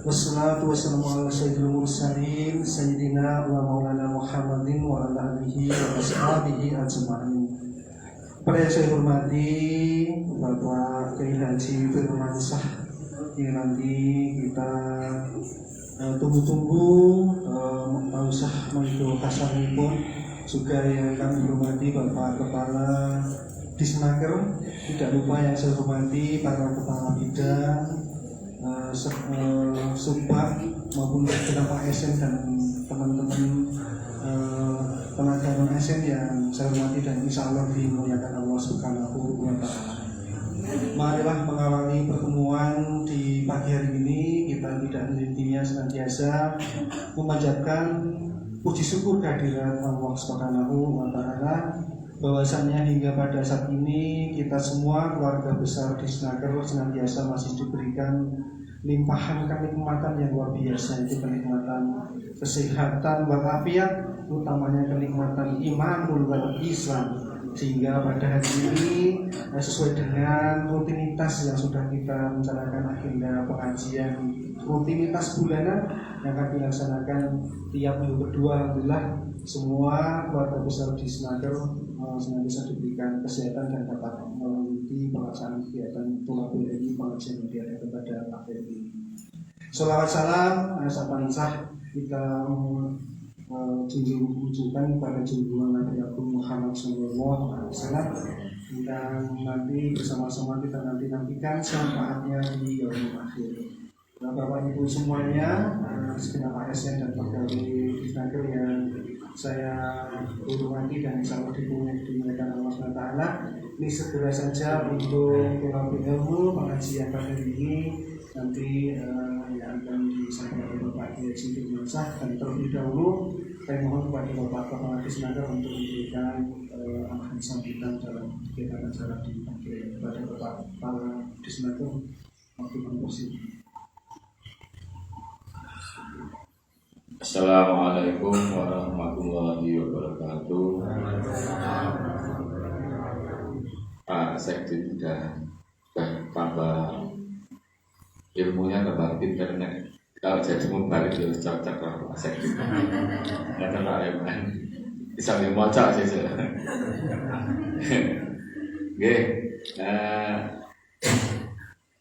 Wassalatu wassalamu ala sayyidil mursalin sayyidina wa maulana Muhammadin wa ala alihi wa ashabihi ajma'in. Para yang saya hormati Bapak Kiai Haji Firmansyah yang nanti kita tunggu-tunggu usah mengikuti kasanipun, juga yang kami hormati Bapak Kepala Disnaker, tidak lupa yang saya hormati para kepala bidang Subak maupun kepada ASN dan teman-teman tenaga non ASN yang saya hormati dan insya Allah dimuliakan Allah Subhanahu wa Ta'ala. Marilah mengawali pertemuan di pagi hari ini, kita tidak henti-hentinya senantiasa memanjatkan puji syukur kehadirat Allah Subhanahu wa Ta'ala, bahwasannya hingga pada saat ini kita semua keluarga besar di Snaker senantiasa masih diberikan limpahan kenikmatan yang luar biasa, itu kenikmatan kesehatan walafiat, utamanya kenikmatan imanul wal Islam, sehingga pada hari ini sesuai dengan rutinitas yang sudah kita rencanakan agenda pengajian rutinitas bulanan yang akan dilaksanakan tiap minggu kedua, alhamdulillah semua keluarga besar di Snaker senantiasa diberikan kesehatan dan dapat mengikuti pelaksanaan kegiatan tolabul ilmi pengajian yang diadakan pada akhir ini. Sholawat salam sah kita junjungan kepada junjungan Nabi Agung Muhammad SAW, dan nanti bersama-sama kita nantikan syafaatnya di yaumul akhir. Nah, Bapak Ibu semuanya, segenap ASN dan pegawai di Snaker yang saya hormati dan insya Allah dimuliakan Allah SWT, ini segera saja untuk tolabul ilmu pengajian pada ini nanti yang akan disampaikan oleh Bapak Kiai Haji Firmansyah, dan terlebih dahulu saya mohon kepada Bapak Kepala Disnaker untuk memberikan arahan sambutan dalam kegiatan acara di pagi kepada Bapak Kepala Disnaker. Terima kasih. Assalamualaikum warahmatullahi wabarakatuh. Pak Sekjen sudah tambah ilmunya, tambah internet. Kalau jadi membalik harus cocok lah Pak Sekjen. Nggak terlalu eman. Bisa dimocok sih. Oke.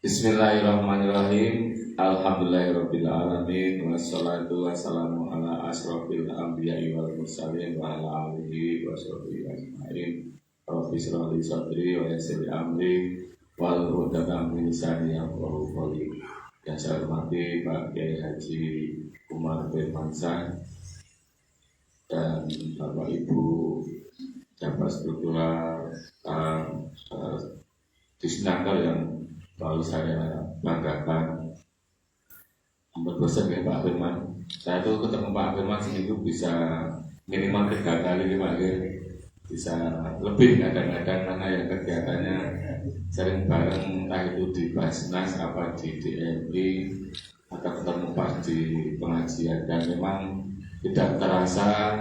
Bismillahirrahmanirrahim. Alhamdulillahirrabbilalamin. Wassalatu wassalamu ala asrofil anbiya'i wal mursalin wa ala alihi wa sahbihi ajma'in. Rabbi shrah li sadri wa yassir li amri wahlul 'uqdatam min lisani yafqahu qawli. Yang saya hormati Pak Kiai Haji Umar Firmansyah dan Bapak Ibu jabat struktural Disnaker yang selalu saya banggakan. Berbosan ya Pak Firman. Saya tuh ketemu Pak Firman seminggu bisa minimal 3 kali 5 kali, bisa lebih kadang-kadang, karena yang kegiatannya sering bareng, entah itu di Basnas apa di DMI atau ketemu pas di pengajian, dan memang tidak terasa.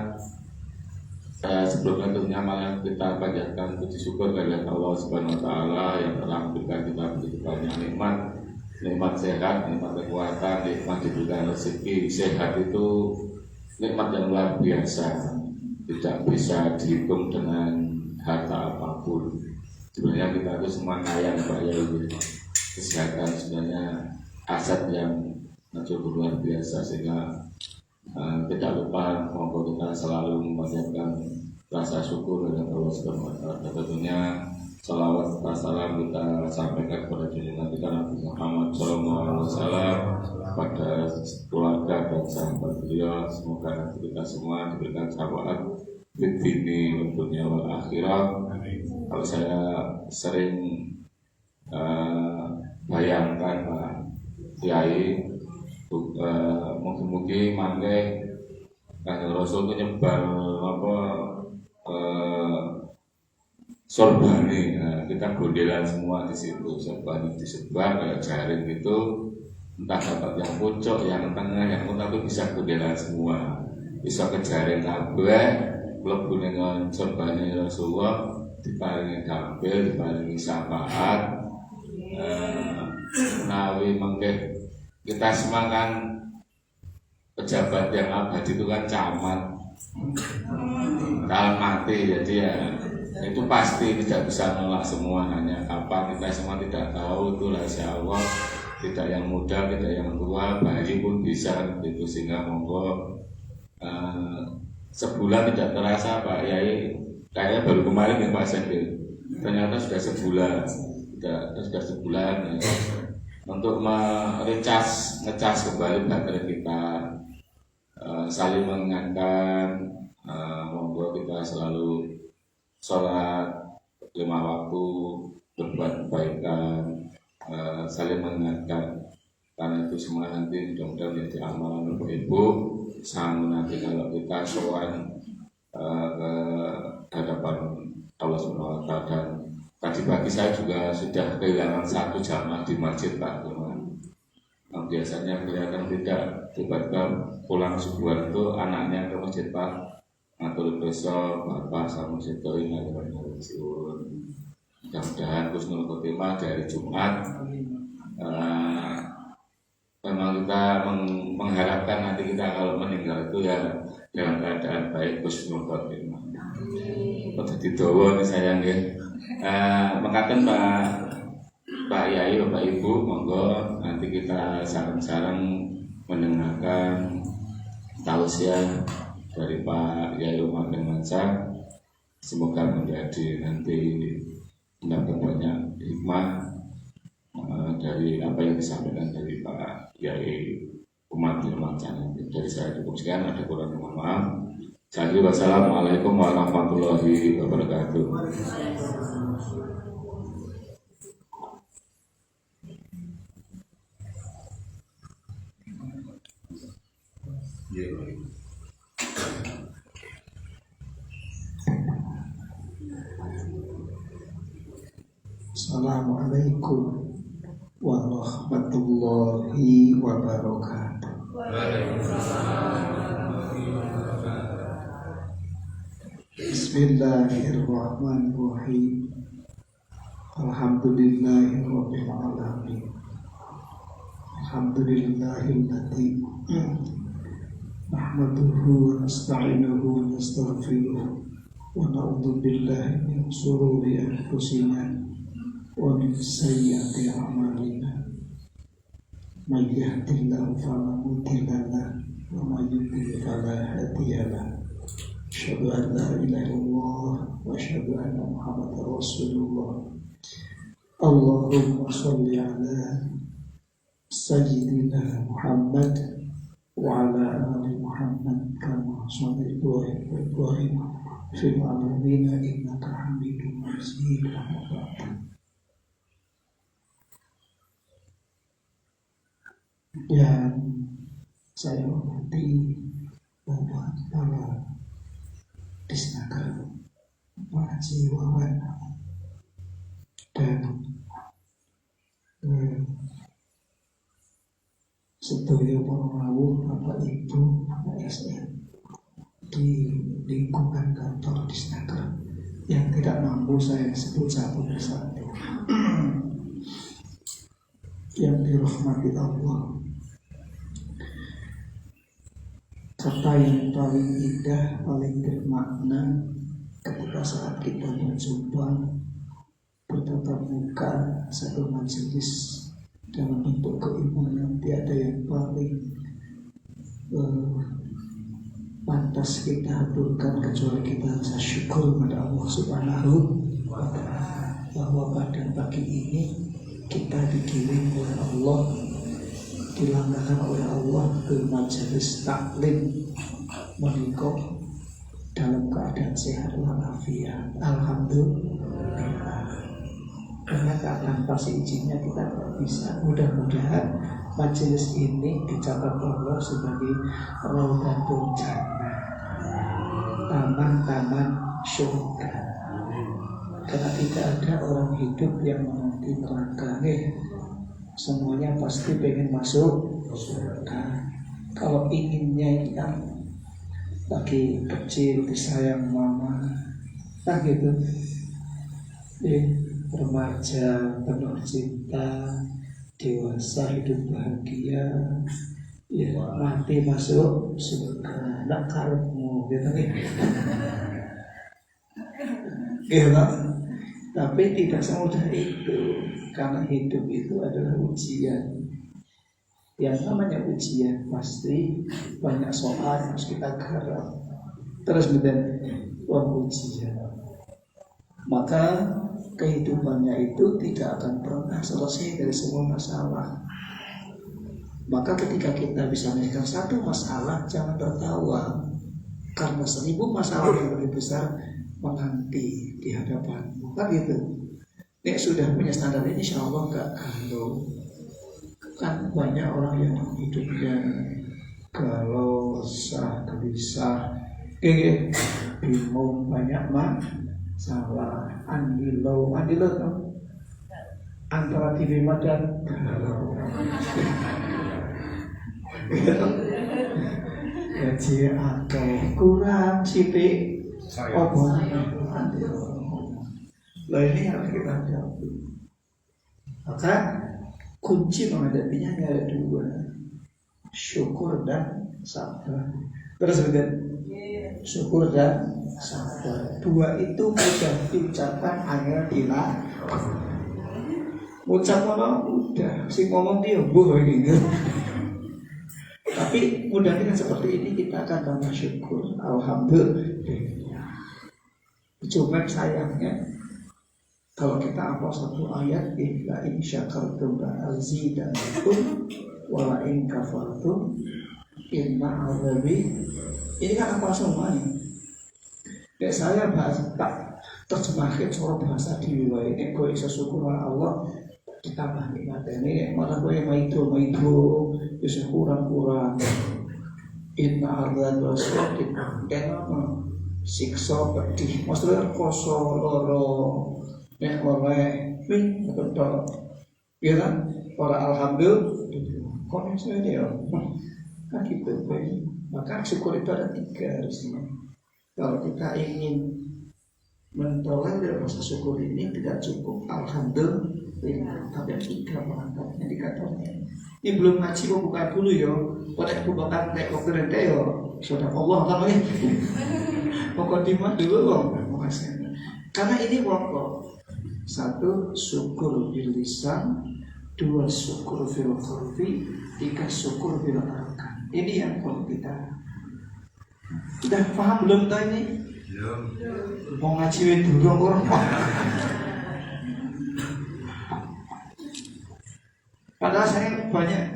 Sebelumnya tentunya malah kita panjatkan puji syukur kepada Allah Subhanahu wa Ta'ala yang telah memberikan kita begitu banyak nikmat sehat, nikmat kekuatan, nikmat diberikan rezeki. Sehat itu nikmat yang luar biasa, tidak bisa dihitung dengan harta apapun. Sebenarnya kita itu semua kaya Pak ya, kesehatan sebenarnya aset yang cukup luar biasa, sehingga tidak lupa monggo kita selalu memanjatkan rasa syukur kepada Allah Subhanahu wa Ta'ala. Tentunya salawat dan salam kita sampaikan kepada junjungan kita Nabi Muhammad SAW, pada keluarga dan sahabat beliau. Semoga nanti kita semua diberikan syafaat fid dini dunya wal akhirah. Kalau saya sering bayangkan Pak Kiai, mungkin mangke Kanjeng Rasul itu nyebar sorbani, kita gondelan semua di situ. Sorbani disebar kayak jaring gitu, entah dapat yang pucuk, yang tengah, yang tapi bisa gondelan semua, bisa ke jaring kabeh, mlebu ning sorbani Rasulullah, diparingi kabil, diparingi syafaat, menawi mengke kita semua kan pejabat yang abadi itu kan camat dalam mati, jadi ya itu pasti tidak bisa menolak semua, hanya kapan kita semua tidak tahu, itu rahasia Allah. Tidak yang muda, tidak yang tua, bayi pun bisa itu, sehingga monggo sebulan tidak terasa Pak Yai, kayaknya baru kemarin ya Pak Sekil, ternyata sudah sebulan, sudah sebulan ya. Untuk ngecas kembali baterai kita, saling mengingatkan, monggo kita selalu sholat 5 waktu, berbuat kebaikan, saling mengingatkan, karena itu semua nanti mudah-mudahan menjadi amalan untuk ibu. Sama nanti kalau kita sowan ke hadapan Allah Subhanahu wa Ta'ala. Dan tadi pagi saya juga sudah kehilangan 1 jamaah di masjid Pak Firman. Biasanya kelihatan tidak, tiba-tiba pulang subuhan itu anaknya ke masjid Pak, ngatur besok Bapak sama situ ini mudah-mudahan husnul khotimah dari Jumat. Memang kita mengharapkan nanti kita kalau meninggal itu ya dalam keadaan baik, husnul khotimah. Jadi doa ini saya nggih. Mengatakan Pak Yai, Bapak Ibu, monggo nanti kita sareng-sareng mendengarkan tausiah dari Pak Yai Umar bin Mansa. Semoga menjadi nanti mendapat banyak hikmah dari apa yang disampaikan dari Pak Yai Umar bin Mansa. Dari saya cukup sekian, ada kurang mohon maaf. Jadi wassalamualaikum warahmatullahi wabarakatuh. Assalamualaikum warahmatullahi wabarakatuh. Bismillahirrahmanirrahim. Alhamdulillahirabbil alamin. Alhamdulillahilladzi nahmaduhu wa nasta'inuhu wa nastaghfiruh wa na'udzu billahi min shururi anfusina wa min sayyiati a'malina. May yahdihillahu fala mudilla lahu wa may yudlil fala hadiya lahu. Asyhadu an la ilaha illallah wa asyhadu anna Muhammadar Rasulullah. Allahumma shalli ala sayyidina Muhammad wa ala ali Muhammad kama shallaita wa Ibrahim fil alamin innaka Hamidum Majid. Dan saya hormati Bapak Kepala Disnaker Pak Haji Wawan dan sedaya para rawuh, Bapak Ibu, Bapak SM di lingkungan kantor Disnaker yang tidak mampu saya sebut satu persatu. Yang dirahmati Allah, serta yang paling indah, paling bermakna ketika saat kita berjumpa bertatap muka satu majelis dalam bentuk keimanan, tiada yang paling pantas kita aturkan kecuali kita rasa syukur pada Allah Subhanahu wa Ta'ala bahwa pada pagi ini kita dikirim oleh Allah, dilangkahkan oleh Allah ke majelis taklim menikah dalam keadaan sehat walafiat. Alhamdulillah. Karena tanpa izinnya kita tidak bisa. Mudah-mudahan majelis ini dicatat Allah sebagai Raudhatul Jannah, taman-taman surga. Karena tidak ada orang hidup yang menanti neraka. Semuanya pasti pengen masuk surga. Kalau inginnya yang lagi kecil disayang mama, nah gitu. Remaja penuh cinta, dewasa hidup bahagia, ya mati masuk surga, nak karepmu gitu kan. Gitu. Tapi tidak semudah itu, karena hidup itu adalah ujian. Yang namanya ujian pasti banyak soal yang harus kita garap. Terus kemudian ujian. Maka kehidupannya itu tidak akan pernah selesai dari semua masalah. Maka ketika kita bisa menyelesaikan satu masalah, jangan tertawa, karena 1000 masalah yang lebih besar menanti di hadapanmu. Kan gitu. Nek sudah punya standar ini, insya Allah nggak galau. Kan banyak orang yang hidupnya galau, gelisah, bingung, banyak masalah, andilau antara dilema dan galau. Gaji akal kurang sidik obong. Lah ini harus kita jawab. Maka kunci menghadapinya ada 2, syukur dan sabar. Terus kemudian syukur dan sabar. 2 itu mudah diucapkan, angel dilakukan. Ucap apa? Udah, si ngomong dia gitu. Tapi mudah dengan seperti ini kita akan tambah syukur. Alhamdulillah. Cuma sayangnya kalau kita hafal satu ayat, la in syakartum la azidannakum wa la in kafartum inna azabi. Ini kan apa semuanya? Dan saya bahas tak terjemahkan soal bahasa diwiwai ini kau bisa syukur Allah ditambah nikmat ini malah kau yang maido bisa kurang inna azabi wasyadid dan siksa pedih maksudnya koso loro nek oleh wing betul, ya kan? Orang alhamdulillah, kok ini ya, kan gitu. Maka syukur itu ada 3 harusnya. Kalau kita ingin mentolerir rasa syukur ini tidak cukup alhamdulillah, tapi ada 3 perangkatnya dikatakan. Ini belum ngaji kok buka dulu ya. Pada bukan nek kok gerente ya. Sudah Allah namanya. Pokok dimah dulu loh. Karena ini pokok. 1 syukur bil lisan, 2 syukur bil qalbi, 3 syukur bil arkan. Ini yang perlu kita. Udah paham belum tahu ini? Belum. Mau ngaji dulu orang. Padahal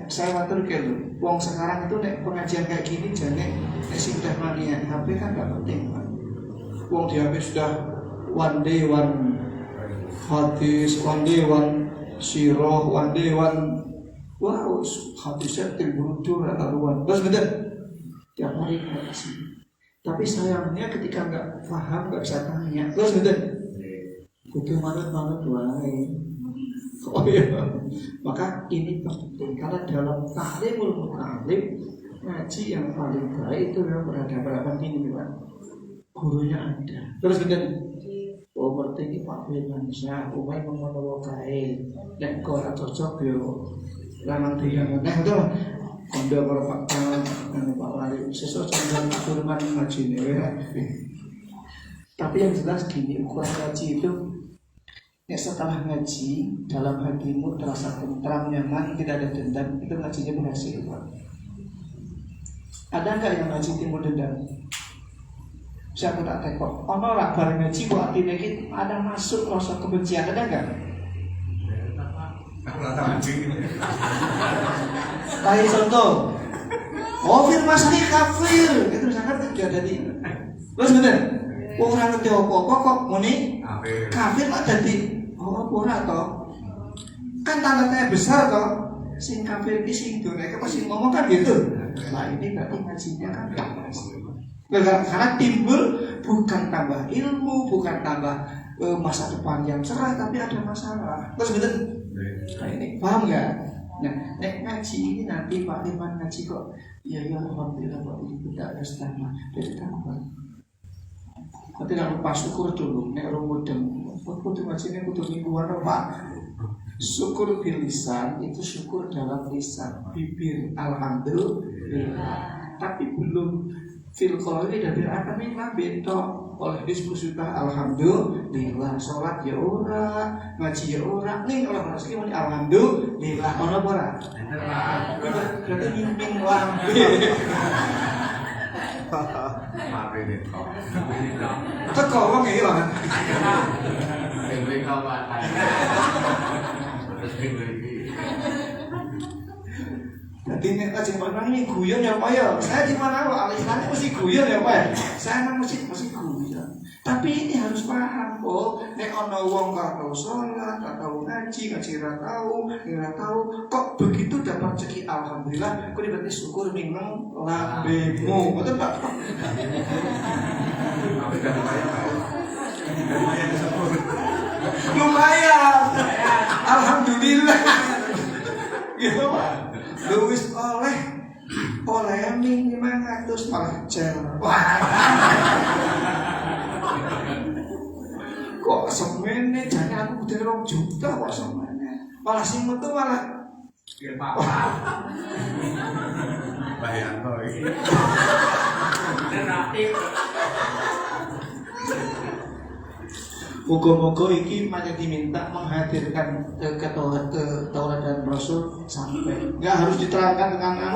saya watur gitu. Wong sekarang itu nek pengajian kayak gini jangan nek sudah mania HP kan gak penting. Wong di HP sudah one day one hadis, one day one sirah, one day one wow, hadisnya terburudur laluan. Terus bener tiap hari kasih. Tapi sayangnya ketika nggak paham nggak bisa tanya. Terus bener kudu manut wae. Oh iya. Maka ini penting karena dalam ta'limul muta'allim ngaji yang paling baik itu adalah berhadapan ini Pak. Gurunya ada. Terus bener berarti Pak Firmansyah, umai mengono kae, nek kok ora cocok yo lanang diang neh to. Kondo karo Pak Pak Wali sesuk sampeyan firman ngajine ya. Tapi yang jelas gini, ukuran ngaji itu setelah ngaji dalam hatimu terasa tentram, nyaman, tidak ada dendam, itu ngajinya berhasil. Ada nggak yang ngaji timbul dendam? Siapa tak tekok? Ono rak bareng ngaji kok atine iki ada masuk rasa kebencian, ada enggak? Aku rasa ngaji. Kayak contoh. Oh, firman saya kafir. Itu sangat tidak ada di. Terus bener. Wong ora ngerti apa-apa kok muni kafir kok dadi apa ora to? Kan tanda-tanda besar to. Sing kafir iki sing dureke pas sing ngomong kan gitu. Nah, ini berarti ngajinya kan karena timbul bukan tambah ilmu, bukan tambah masa depan yang cerah, tapi ada masalah. Terus betul? Nah ini paham nggak? Nah, nek ngaji ini nanti Pak Firman ngaji kok, ya alhamdulillah Pak ini tidak ada setama dari tambah. Kau tidak lupa syukur dulu, nek rumudeng, kudu ngaji ini kudu mingguan Pak. Syukur bil lisan itu syukur dalam lisan, bibir alhamdulillah. Tapi belum fil qalbi dan bil akami beto. Oleh diskusi alhamdulillah, sholat ya ora, ngaji ya ora, ning ora rezeki muni alhamdulillah, ono apa ora? Berarti mimpin lambe. Teko wong iki lho. Jadi nek ajeng mana ini guyon ya Pak ya. Saya di mana Pak? Alisannya mesti guyon ya Pak. Saya emang mesti guyon. Tapi ini harus paham kok. Nek ono wong gak tau sholat, gak tau ngaji ra tahu, kok begitu dapat rezeki alhamdulillah. Kok berarti syukur ning lambemu. Betul Pak? Lumayan. Alhamdulillah. Gitu Pak. Luwis oleh ming 500 malah cer. Kok semene jane aku udah 2 juta kok semene. Malah sing metu malah ya papa. Bayangno iki. Moga-moga iki banyak diminta menghadirkan ketauladan Rasul sampai nggak harus diterangkan dengan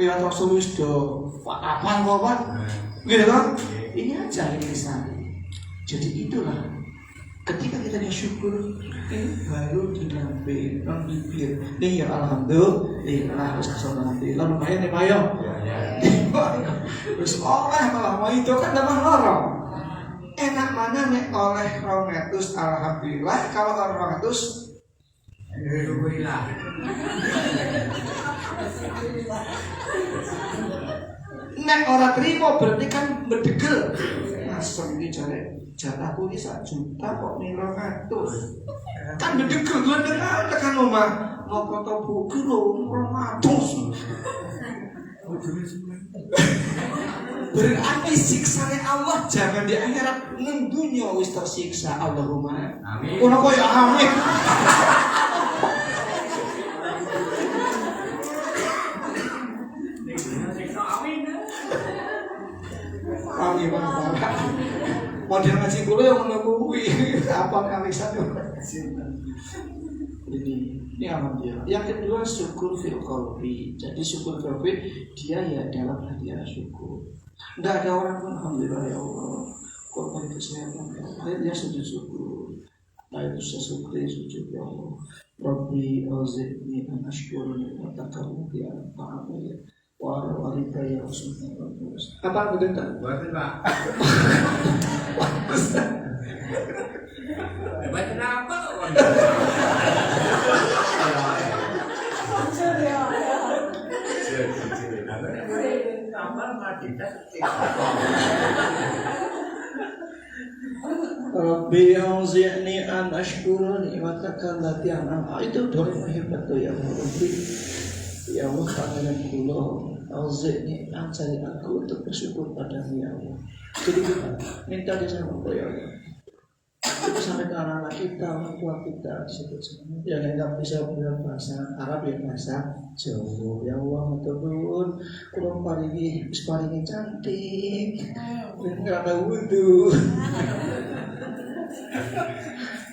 ya Rasul wis do apaan kok Pak gitu kan ini aja lisan. Jadi itulah ketika kita bersyukur ini baru dinampil non bibir nih ya alhamdulillah harus alhamdulillah lumayan nih Pak yo terus oleh malah mau itu kan dapat lorong. Enak mana nek oleh 200 alhamdulillah, kalau 200 alhamdulillah. Nek ora terima berarti kan bedegel. Langsung iki jatahku iki 1 juta kok ning 200. Kan bedegel glendengan tekan omah. Mau foto buku lho 200. Berarti siksanya Allah jangan di akhirat, nang dunia wis tersiksa. Allahumma amin. Ono koyo amin. Amin Pak. Model ngaji kula yang ngono kuwi apa kalisan ini alhamdulillah. Yang kedua syukur fil qalbi. Jadi syukur qalbi dia ya dalam hati syukur. Tidak ada orang pun alhamdulillah ya Allah korban kesehatan ya Allah dia sujud syukur. Nah itu sesyukri sujud ya Allah Rabbi auzi'ni an ashkura ni'mataka allati an'amta alayya wa ala walidayya ya Rasulullah. Apa betul tak? Betul Pak. Baca apa kok? Rabbi auzi'ni an ashkura ni'mataka allati an'amta. Itu doa hebat tuh ya Rabbi. Ya Allah pangeran kula auzi'ni ajari aku untuk bersyukur padamu ya Allah. Jadi kita minta dia sama ya Allah. Itu sampai ke anak-anak kita, orang tua kita disebut semua. Yang nggak bisa bahasa Arab ya bahasa Jawa. Ya Allah, maturnuwun, kurang paringi cantik, nggak ada wudhu.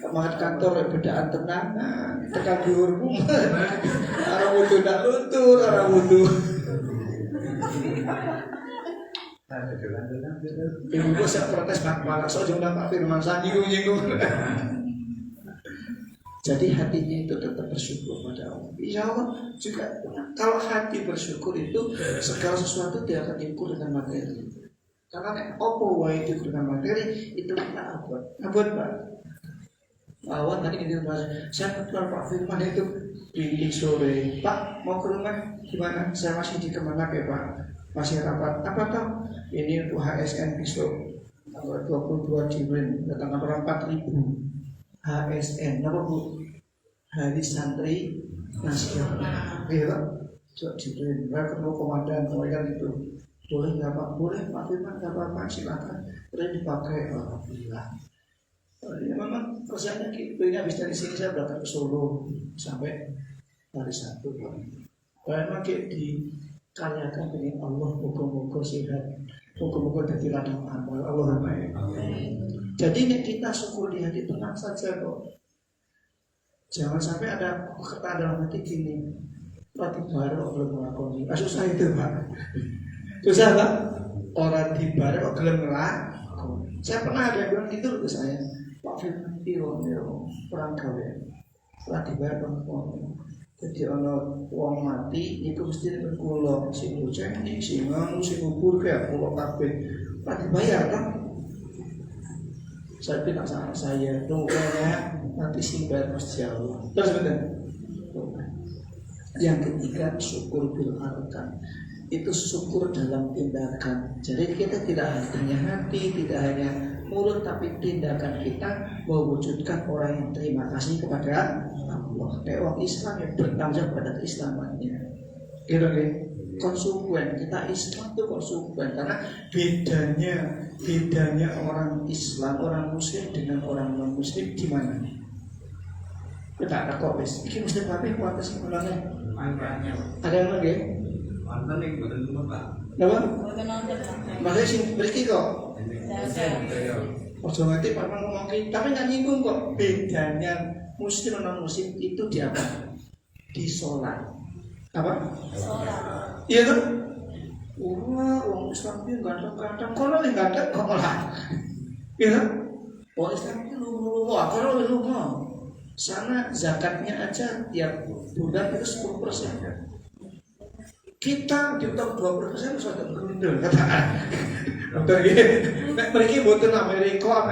Semangat kantor bedaan tenangan, tekan dhuwur rumah. Arah wudhu ndak luntur, arah wudhu. Ibu saya protes malah sojong Pak Firman nyinggung. Jadi hatinya itu tetap bersyukur pada Allah. Insya Allah juga kalau hati bersyukur itu segala sesuatu tidak akan diukur dengan materi. Karena opo wae itu dengan materi itu kita abot Pak. Awan tadi ini saya kebetulan Pak Firman itu di sore Pak mau ke rumah gimana? Saya masih di Kemenak ya Pak. Masih rapat, apa tahu? Ini untuk HSN besok tanggal 22 Juli, datang orang 4.000 HSN, apa Bu? Hari Santri Nasional, iya Pak. Juli, saya ketemu komandan, komandan itu boleh nggak Pak? Boleh Pak Firman, nggak apa-apa, silakan. Boleh dipakai, alhamdulillah. Ya, memang kerjanya gitu. Ini habis dari sini saya berangkat ke Solo sampai hari Sabtu. Memang kayak dikaryakan dengan Allah, moga-moga sehat, moga-moga jadi ladang amal. Allahumma amin. Jadi ini kita syukur di hati, tenang saja kok. Jangan sampai ada kata dalam hati gini, Rati baru belum melakoni. Susah itu Pak. Susah Pak. Orang di baru belum melakoni. Saya pernah ada yang bilang gitu ke saya, Pak Firman Tiro perang gawe. Rati baru melakoni. Jadi ono wong mati itu mesti berkulo, sing boceng, sing nganu, sing kubur kayak kulo kabeh. Rati bayar kan? Saya tidak sama saya, rupanya nanti simpan Masjid Allah. Terus benar. Yang ketiga syukur bil arkan. Itu syukur dalam tindakan. Jadi kita tidak hanya hati, tidak hanya mulut, tapi tindakan kita mewujudkan orang yang terima kasih kepada Allah. Kayak orang Islam yang bertanggung jawab pada keislamannya. Gitu kan? Konsekuen, kita Islam itu konsekuen karena bedanya orang Islam, orang Muslim dengan orang non Muslim di mana? Kita ada kok wis. Iki Muslim tapi kuat sih mulane. Ada yang lagi? Mantan yang betul Pak. Napa? Masih sing mriki kok. Ojo ngerti Pak ngomong tapi nggak nyinggung kok. Bedanya Muslim non Muslim itu di apa? Di sholat. Apa? Sholat. Iya kan? Wah, orang Islam itu ganteng-ganteng. Kalau yang ganteng kok malah, iya kan? Orang Islam itu lupa. Kalau lupa, sana zakatnya aja tiap bulan itu 10%. Kita diutak 20% sudah bergundul. Betul gitu. Mereka butuh Amerika.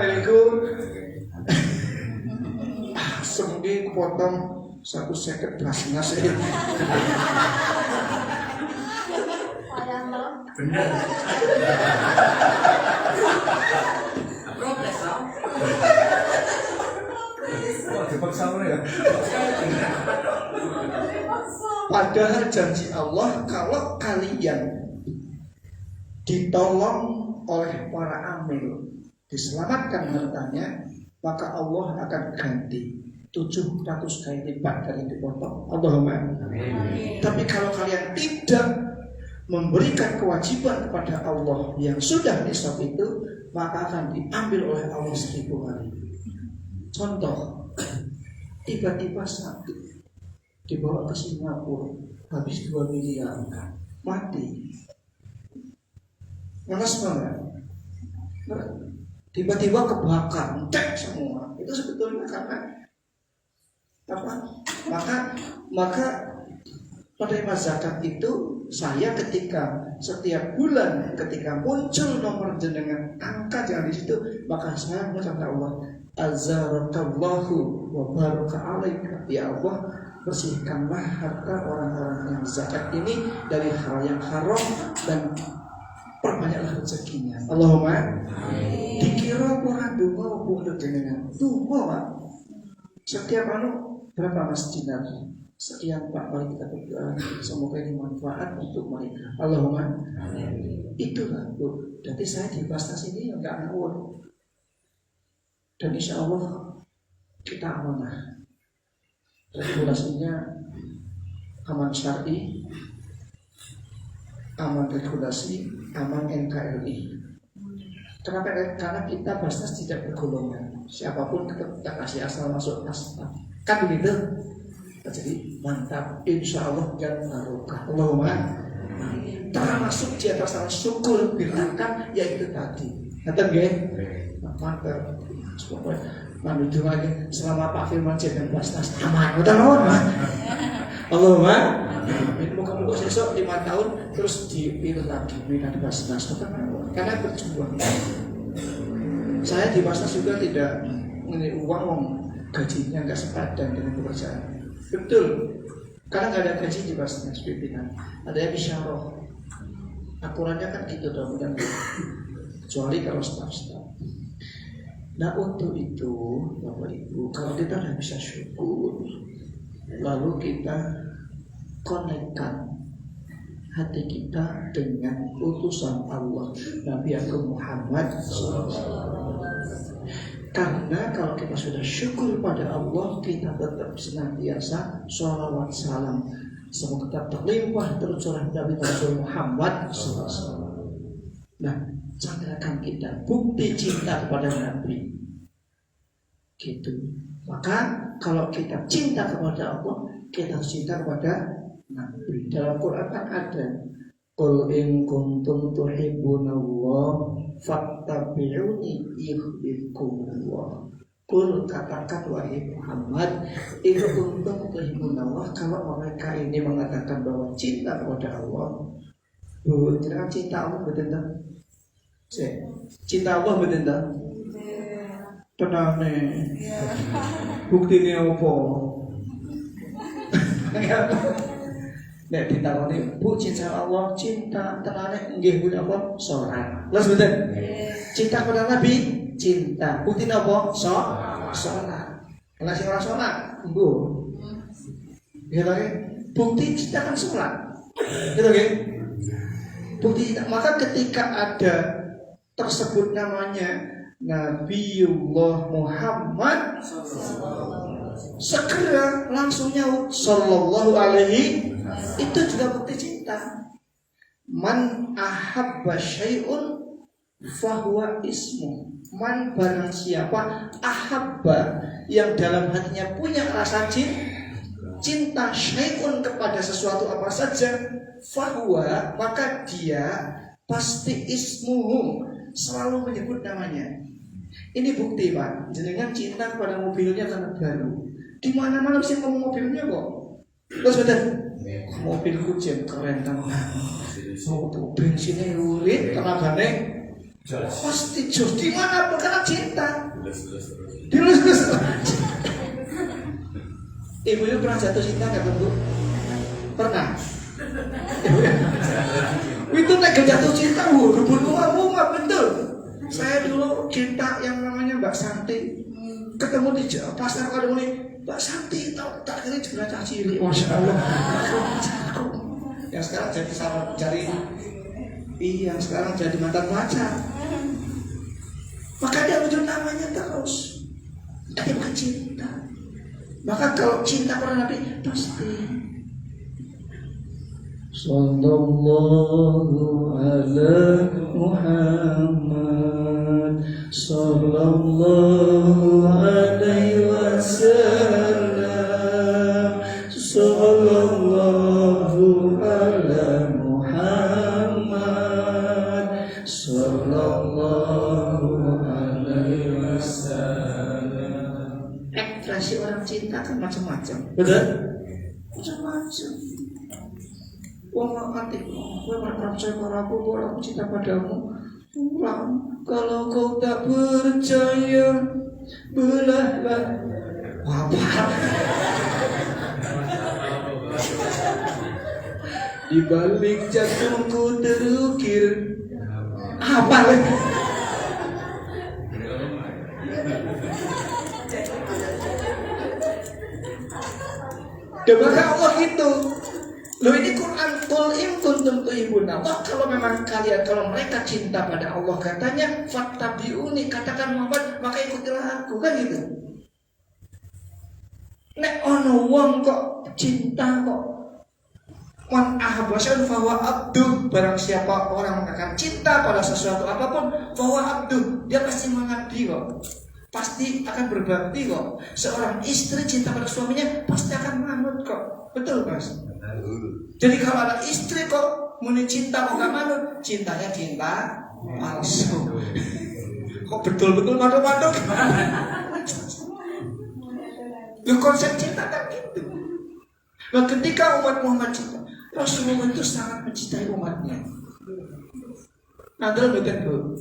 Semungkin potong 1 seket belasnya sih. Bener. Progres dong. Wah, dipaksa ya. Padahal janji Allah kalau kalian ditolong oleh para amil, diselamatkan hartanya, maka Allah akan ganti 700 kali lipat dari dipotong. Allahumma amin. Tapi kalau kalian tidak memberikan kewajiban kepada Allah yang sudah nisab itu, maka akan diambil oleh Allah 1000 kali. Contoh, tiba-tiba sakit, dibawa ke Singapura, habis 2 miliar, mati. Ngeles banget. Tiba-tiba kebakar, cek semua. Itu sebetulnya karena apa? Maka penerima zakat itu saya ketika setiap bulan ketika muncul nomor jenengan angka jangan di situ, maka saya mengucapkan Allah azharakallahu wa baraka alaika, ya Allah bersihkanlah harta orang-orang yang zakat ini dari hal yang haram dan perbanyaklah rezekinya. Allahumma dikira orang dungo bukan jenengan dungo Pak. Setiap berapa mas dinar? Sekian Pak, mari kita berdoa semoga ini manfaat untuk mereka. Allahumma itulah Bu. Jadi saya di Basnas ini enggak ngawur. Dan insya Allah kita amanah. Regulasinya aman syar'i, aman regulasi, aman NKRI. Kenapa? Karena kita Basnas tidak bergolongan. Siapapun kita kasih asal masuk asal. Kan begitu? Jadi mantap, insya Allah dan barokah. Allahumma termasuk di atas syukur bilangkan yaitu tadi. Ngerti nggih? Mantap. Pokoknya menuju lagi selama Pak Firman dan Basnas aman. Betul nuwun, Pak. Allahumma muka-muka besok 5 tahun terus dipilih lagi minat Basnas. Karena berjuang. Saya di Basnas juga tidak mengenai uang gajinya nggak sepadan dengan pekerjaan. Betul, karena nggak ada gaji di Basnas pimpinan, ada yang isyarah. Aturannya kan gitu dong, dan kecuali kalau staff-staff. Nah untuk itu, Bapak Ibu, kalau kita tidak bisa syukur, lalu kita konekkan hati kita dengan utusan Allah Nabi Agung Muhammad SAW. Karena kalau kita sudah syukur pada Allah, kita tetap senantiasa sholawat salam semoga tetap terlimpah tercurah dari Rasul Muhammad SAW. Nah, cangkrakan kita bukti cinta kepada Nabi. Gitu. Maka kalau kita cinta kepada Allah, kita harus cinta kepada Nabi. Dalam Quran kan ada qul in kuntum tuhibbunallah fattabi'uni yuhibbukumullah. Qul, katakan wahai Muhammad, in kuntum tuhibbunallah, kalau mereka ini mengatakan bahwa cinta kepada Allah, bahwa cinta Allah betul tak? Cinta Allah betul tak? Tenang nih. Buktinya apa? Nek ditakoni, Bu, cinta Allah, cinta tenane nggih punya apa? Salat. Terus betul? Cinta kepada Nabi, cinta. Bukti apa? Salat. Kalau sing ora salat, mbuh. Ya lagi, bukti cinta kan salat. Gitu nggih? Bukti cinta. Maka ketika ada tersebut namanya Nabiullah Muhammad, segera langsung nyaut sallallahu alaihi, itu juga bukti cinta. Man ahabba syai'un fahuwa ismu. Man, barang siapa ahabba, yang dalam hatinya punya rasa cinta syai'un, kepada sesuatu apa saja, fahuwa, maka dia pasti ismuhu, selalu menyebut namanya. Ini bukti, Pak. Jenengan cinta kepada mobilnya karena baru. Di mana-mana mesti ngomong mobilnya kok. Terus betul. Mobilku jen keren tenan. Tuh bensinnya lurit, tenagane pasti jos. Di mana pun karena cinta. Dilus-lus. Ibu pernah jatuh cinta nggak, Bu? Pernah. Itu nek jatuh cinta, rebut bunga betul. Saya dulu cinta yang namanya Mbak Santi. Ketemu di pasar kalau ini Mbak Santi, tahu tak kira juga cacili, masya Allah. Yang sekarang jadi sahabat jari, yang sekarang jadi mantan pacar. Maka dia muncul namanya terus. Dia bukan cinta. Maka kalau cinta pada Nabi pasti. Sallallahu ala Muhammad, sallallahu alaihi wasallam, sallallahu ala Muhammad, sallallahu alaihi wasallam. Ekspresi orang cinta kan macam-macam, betul? Macam-macam. Wong nanti, gue percaya padaku, aku cinta padamu. Pulang, kalau kau tak percaya, belahlah. Apa? Di balik jantungku terukir. Apa lagi? Maka Allah itu. Loh, ini Quran, qul in kuntum tuhibbunallah, kalau memang kalian, kalau mereka cinta pada Allah, katanya fattabi'uni, katakan Muhammad, maka ikutilah aku, kan gitu. Nek ono wong kok cinta kok, man ahabba syai'an fahuwa abduh, barang siapa orang akan cinta pada sesuatu apapun, fahuwa abduh, dia pasti mengabdi kok, pasti akan berbakti kok. Seorang istri cinta pada suaminya pasti akan manut kok, betul Mas? Jadi kalau ada istri kok muni cinta kok gak manut, cintanya cinta palsu. Kok betul-betul manut-manut? Loh, konsep cinta kan gitu. Nah, ketika umat Muhammad cinta, Rasulullah itu sangat mencintai umatnya. Nanti betul,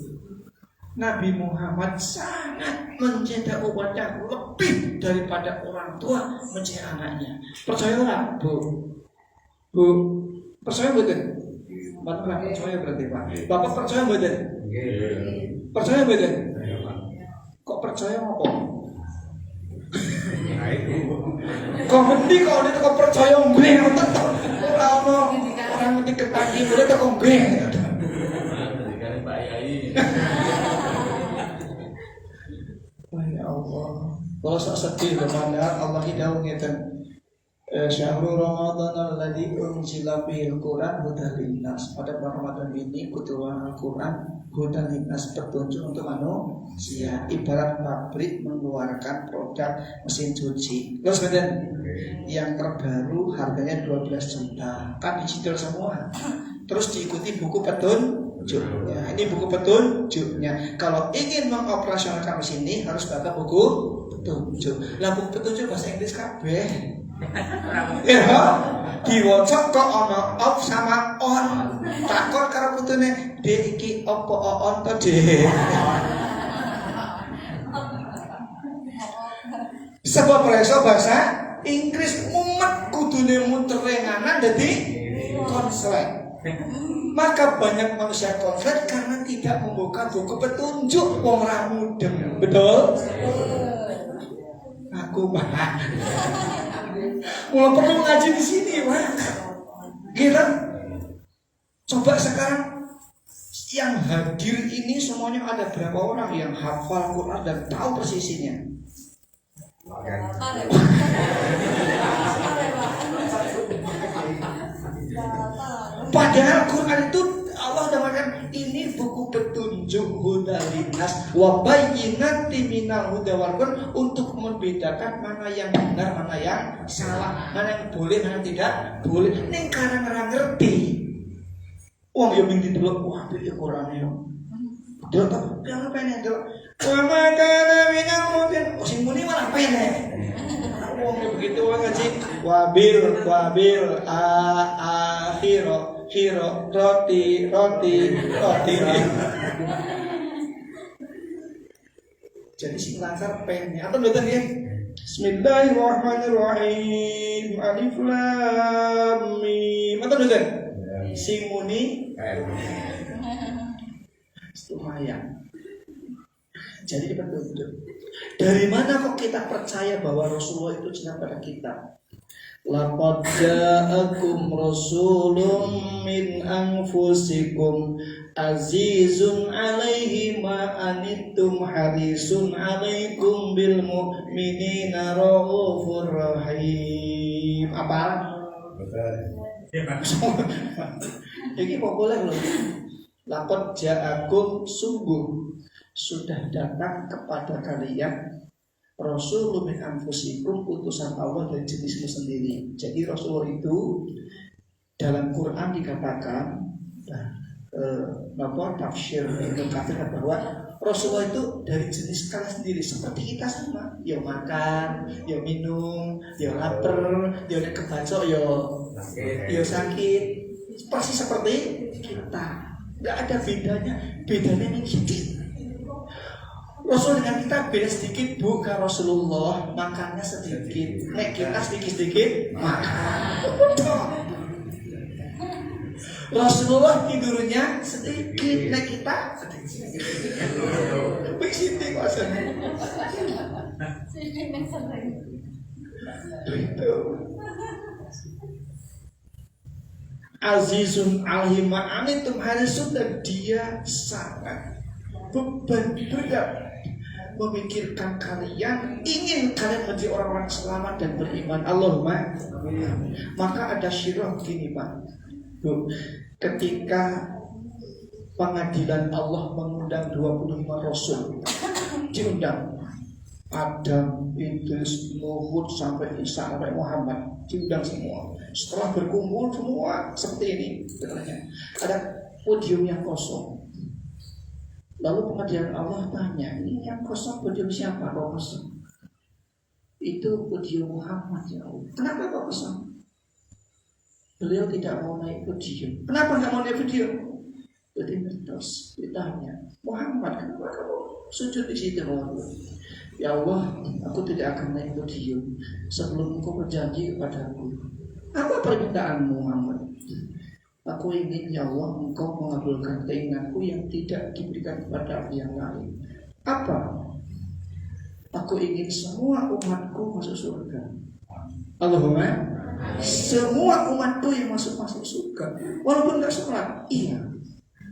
Nabi Muhammad sangat mencintai umatnya lebih daripada orang tua mencintai anaknya. Percaya nggak, Bu? Bu, percaya betul? Bapak percaya berarti Pak. Bapak percaya betul? Percaya betul? Kok percaya apa? Kok mesti kok itu kok percaya nggih tetep ora ono orang mesti ketagi boleh kok nggih. Pak Yai. Allah. Kalau sok sedih padahal Allah dawuh ngeten. Syahrul Ramadan alladzi unzila fihil Qur'an hudan linnas. Pada bulan Ramadan ini kuturan Al-Qur'an hudan linnas, petunjuk untuk manusia. Ibarat pabrik mengeluarkan produk mesin cuci. Terus kemudian yang terbaru harganya 12 juta. Kan digital semua. Terus diikuti buku petunjuknya. Ini buku petunjuknya. Kalau ingin mengoperasionalkan mesin ini harus baca buku petunjuk. Lah buku petunjuk bahasa Inggris kabeh. Ya, diwaca kok ana off sama on. Takon karo putune, "Dek iki opo on to, Dek?" Sebab preso bahasa Inggris mumet kudune mutere nganan dadi konslet. Maka banyak manusia konslet karena tidak membuka buku petunjuk wong ra mudeng. Betul? Aku mah mulai perlu ngaji di sini, Pak. Kita coba sekarang yang hadir ini semuanya ada berapa orang yang hafal Quran dan tahu persisinya? Padahal Quran itu Allah mengatakan ini buku petunjuk hudan linnas wa bayyinatin minal huda wal furqan, untuk membedakan mana yang benar, mana yang salah, mana yang boleh, mana yang tidak boleh. Ning karang ora ngerti. Wong yo ming didelok, wah iki Qur'ane yo. Delok ta, apa ini delok. Wa ma kana minal mudin. Oh sing muni malah penek. Wong begitu wong ngaji wabil akhiro roti. Jadi sing lancar pennya atau mboten nggih? Bismillahirrahmanirrahim. Alif lam mim. Atau mboten? Sing muni lumayan. Jadi petunjuk. Dari mana kok kita percaya bahwa Rasulullah itu cinta pada kita? Laqad ja'akum rasulun min anfusikum azizun 'alaihi ma anittum harisun 'alaikum bil mu'minina raufur rahim. Apa? Ini populer loh. Laqad ja'akum, sungguh sudah datang kepada kalian Rasulun min anfusikum, utusan Allah dari jenismu sendiri. Jadi Rasulullah itu dalam Quran dikatakan tafsir Ibnu Katsir bahwa Rasulullah itu dari jenis kalian sendiri, seperti kita sama. Ya makan, ya minum, ya lapar, ya kebacok, ya sakit. Persis seperti kita. Gak ada bedanya ini sedikit. Rasul dengan kita beda sedikit, bukan Rasulullah makannya sedikit, nek kita sedikit makan. Rasulullah tidurnya sedikit, nek kita sedikit. Begitu kuasanya. Itu. Azizun alaihi ma anittum harisun, dan dia sangat beban berat memikirkan kalian, ingin kalian menjadi orang-orang selamat dan beriman. Allahumma amin. Maka ada syirah gini Pak Bu, ketika pengadilan Allah mengundang 25 Rasul, diundang Adam, Idris, Nuh, sampai Isa, sampai Muhammad, diundang semua. Setelah berkumpul semua seperti ini, ada podium yang kosong. Lalu pengadilan Allah tanya, ini yang kosong podium siapa? Kok kosong? Itu podium Muhammad ya Allah. Kenapa kok kosong? Beliau tidak mau naik podium. Kenapa nggak mau naik podium? Jadi terus ditanya, Muhammad, kenapa kamu sujud di situ? Ya Allah, aku tidak akan naik podium sebelum engkau berjanji kepadaku. Apa permintaanmu Muhammad? Aku ingin ya Allah engkau mengabulkan keinginanku yang tidak diberikan kepada yang lain. Apa? Aku ingin semua umatku masuk surga. Allahumma, semua umatku yang masuk surga. Walaupun gak sholat, iya.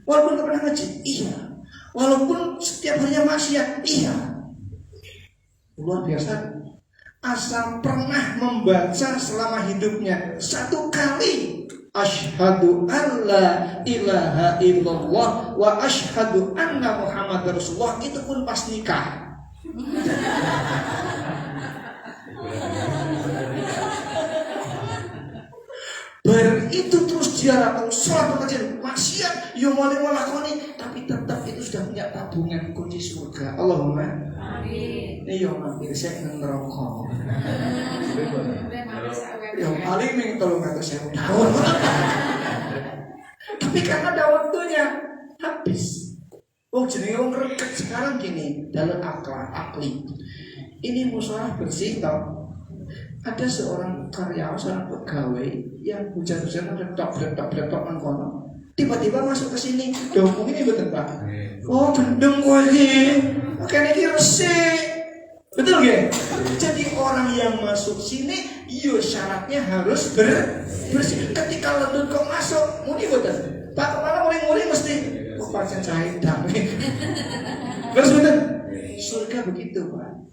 Walaupun gak pernah ngaji, iya. Walaupun setiap harinya maksiat, iya. luar biasa. Asal pernah membaca selama hidupnya 1 kali asyhadu an la ilaha illallah wa asyhadu anna Muhammadar Rasulullah, itu pun pas nikah. Itu terus dia lakukan sholat pengajian maksiat yang mulai melakoni, tapi tetap itu sudah punya tabungan kunci surga. Allahumma amin. Ini yang mampir saya ngerokok. Yang paling nih tolong kata saya tahun. Tapi karena ada waktunya habis. Oh jadi orang reket sekarang gini dalam akli. Ini musola bersih tau. Ada seorang karyawan, seorang pegawai yang hujan-hujan retok mengkono. Tiba-tiba masuk ke sini. Dong ini betul Pak. Oh gendeng gue ini. Makanya ini resik. Betul gak? Jadi orang yang masuk sini, yo syaratnya harus bersih. Ketika lendut kok masuk, muni betul. Pak kemana muring-muring mesti. Oh pasien saya damai. Terus betul. Surga begitu Pak.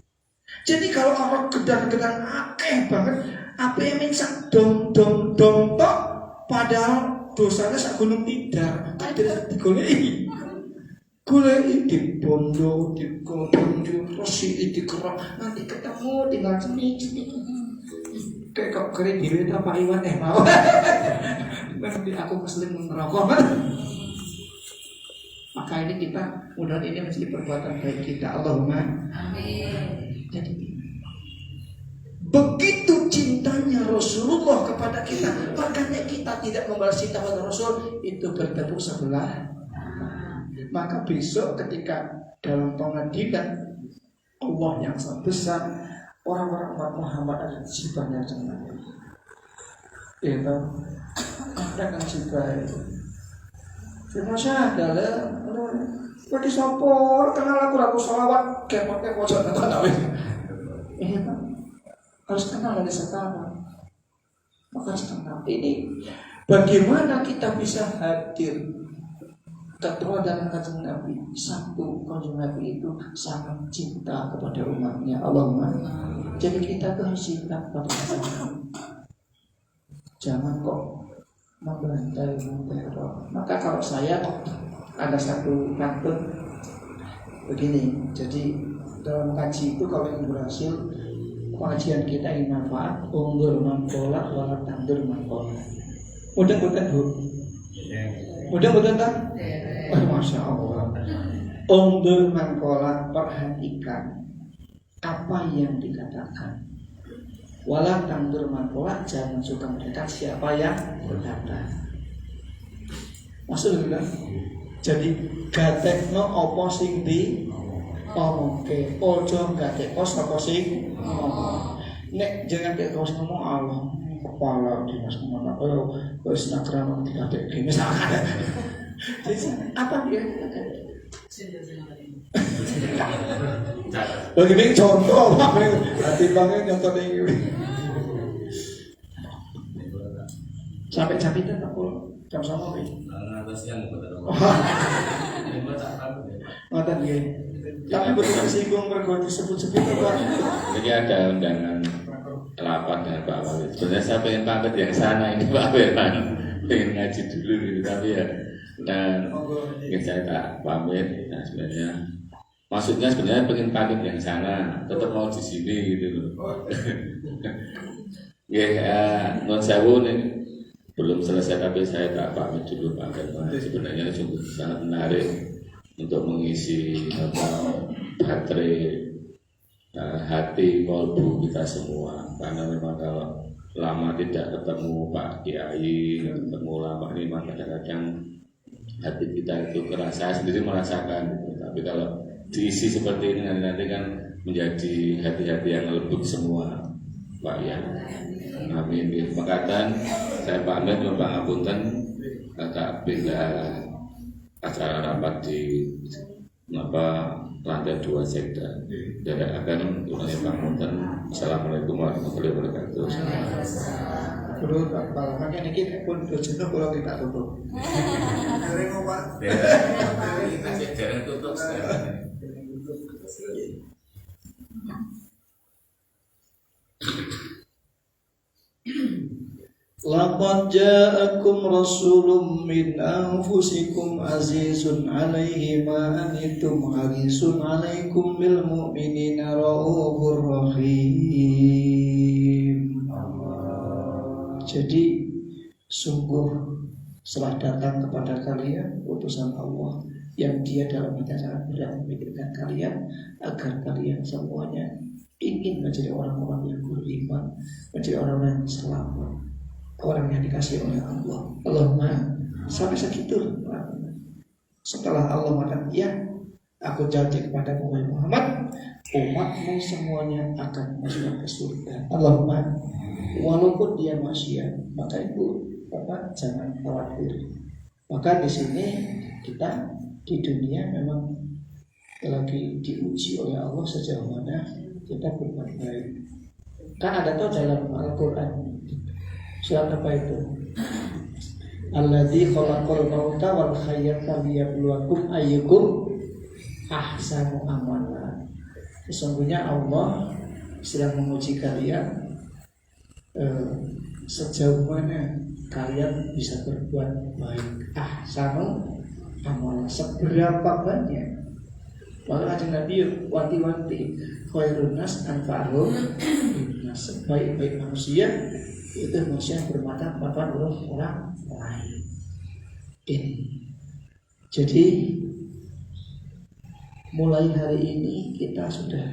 Jadi kalau orang gedang-gedang akeh banget, apa yang minta dom tok, padahal dosanya sak gunung Tidar, kan tidak digoleki. Goleki di bondo, di kodong, di rosi, di kerok, nanti ketemu tinggal cemik. Kayak kok keren diri apa Iwan mau? Nanti aku keselin merokok. Maka ini kita mudah ini mesti perbuatan baik kita. Allahumma amin. Jadi begitu cintanya Rasulullah kepada kita, makanya kita tidak membalas cinta pada Rasul, itu bertepuk sebelah. Maka besok ketika dalam pengadilan Allah yang sangat besar, orang-orang umat Muhammad ada sibahnya jangan. Itu ada kan sibah itu. Firman saya adalah bagi sopor kenal aku sholawat kemotnya pojok atau tahu ini harus kenal dari sekarang. Maka harus kenal ini bagaimana kita bisa hadir keteladanan kanjeng Nabi. Satu, kanjeng Nabi itu sangat cinta kepada umatnya. Allahumma. Jadi kita tuh harus cinta kepada umatnya. Jangan kok membantai. Maka kalau saya ada satu pantun begini. Jadi dalam kaji itu kalau yang berhasil pengajian kita ini manfaat, undur mankola walau tandur mankola. Mudah-mudahan Bu. Mudah-mudahan kan? Masya Allah. Undur mankola, perhatikan apa yang dikatakan. Walau tandur mankola, jangan suka mendekat siapa yang berkata. Maksud juga. Jadi gatekno apa sing di omongke, ojo gatekno sapa sing ngomong. Nek jangan gatekno sing ngomong Allah kepala dinas ngomong oh wis nakrama digatekke misalkan. Jadi apa dia? Bagaimana contoh apa? Hati banget contoh ini. Sampai jam itu tak pulang. Jam sama nih. Atasnya nggak ada. Ini mah tak tahu ya. Ngoten nggih. Tapi betul tersinggung mergo disebut-sebut Pak. Jadi ada undangan rapat dengan Pak Walid. Sebenarnya saya pengen pamit yang sana ini Pak Firman, pengen ngaji dulu gitu tapi ya dan ingin saya tak pamit. Nah sebenarnya maksudnya sebenarnya pengen pamit yang sana, tetap mau di sini gitu loh. Ya, non sewu nih belum selesai tapi saya tak pamit dulu Pak Firman. Sebenarnya sungguh sangat menarik untuk mengisi baterai hati kolbu kita semua. Karena memang kalau lama tidak ketemu Pak Kiai, ketemu lama ini kadang-kadang hati kita itu kerasa, saya sendiri merasakan. Tapi kalau diisi seperti ini nanti kan menjadi hati-hati yang lembut semua Pak ya. Amin. Makatan saya pamit Bapak Ngapunten agak beda acara rapat di lantai 2 sekda. Jadi akan tunai Pak Ngapunten. Assalamualaikum warahmatullahi wabarakatuh. Dulu Pak Palangnya ini pun jenuh kalau kita tutup. Sering Pak. Kita jarang tutup sekarang. Laqad ja'akum rasulun min anfusikum azizun 'alaihi ma anittum harisun 'alaikum bil mu'minina raufur rahim. Jadi sungguh setelah datang kepada kalian utusan Allah yang dia dalam sangat berat memikirkan kalian agar kalian semuanya ingin menjadi orang-orang yang beriman, menjadi orang-orang yang selamat, orang yang dikasihi oleh Allah. Allahumma sampai segitu. Setelah Allah mengatakan, ya, aku janji kepada Muhammad, umatmu semuanya akan masuk ke surga. Allahumma, walaupun dia manusia, maka itu Bapak jangan khawatir. Maka di sini kita di dunia memang lagi diuji oleh Allah sejauh mana kita berbuat baik. Kan ada tuh dalam Al-Quran surat apa itu? Alladzi khalaqal mauta wal hayata liyabluwakum ayyukum ahsanu amala. Sesungguhnya Allah sedang menguji kalian sejauh mana kalian bisa berbuat baik. Ahsanu amala, seberapa banyak. Maka ada Nabi wanti-wanti khairun nas anfa'uhum linnas, sebaik-baik manusia itu manusia yang bermanfaat untuk orang lain. Ini. Jadi mulai hari ini kita sudah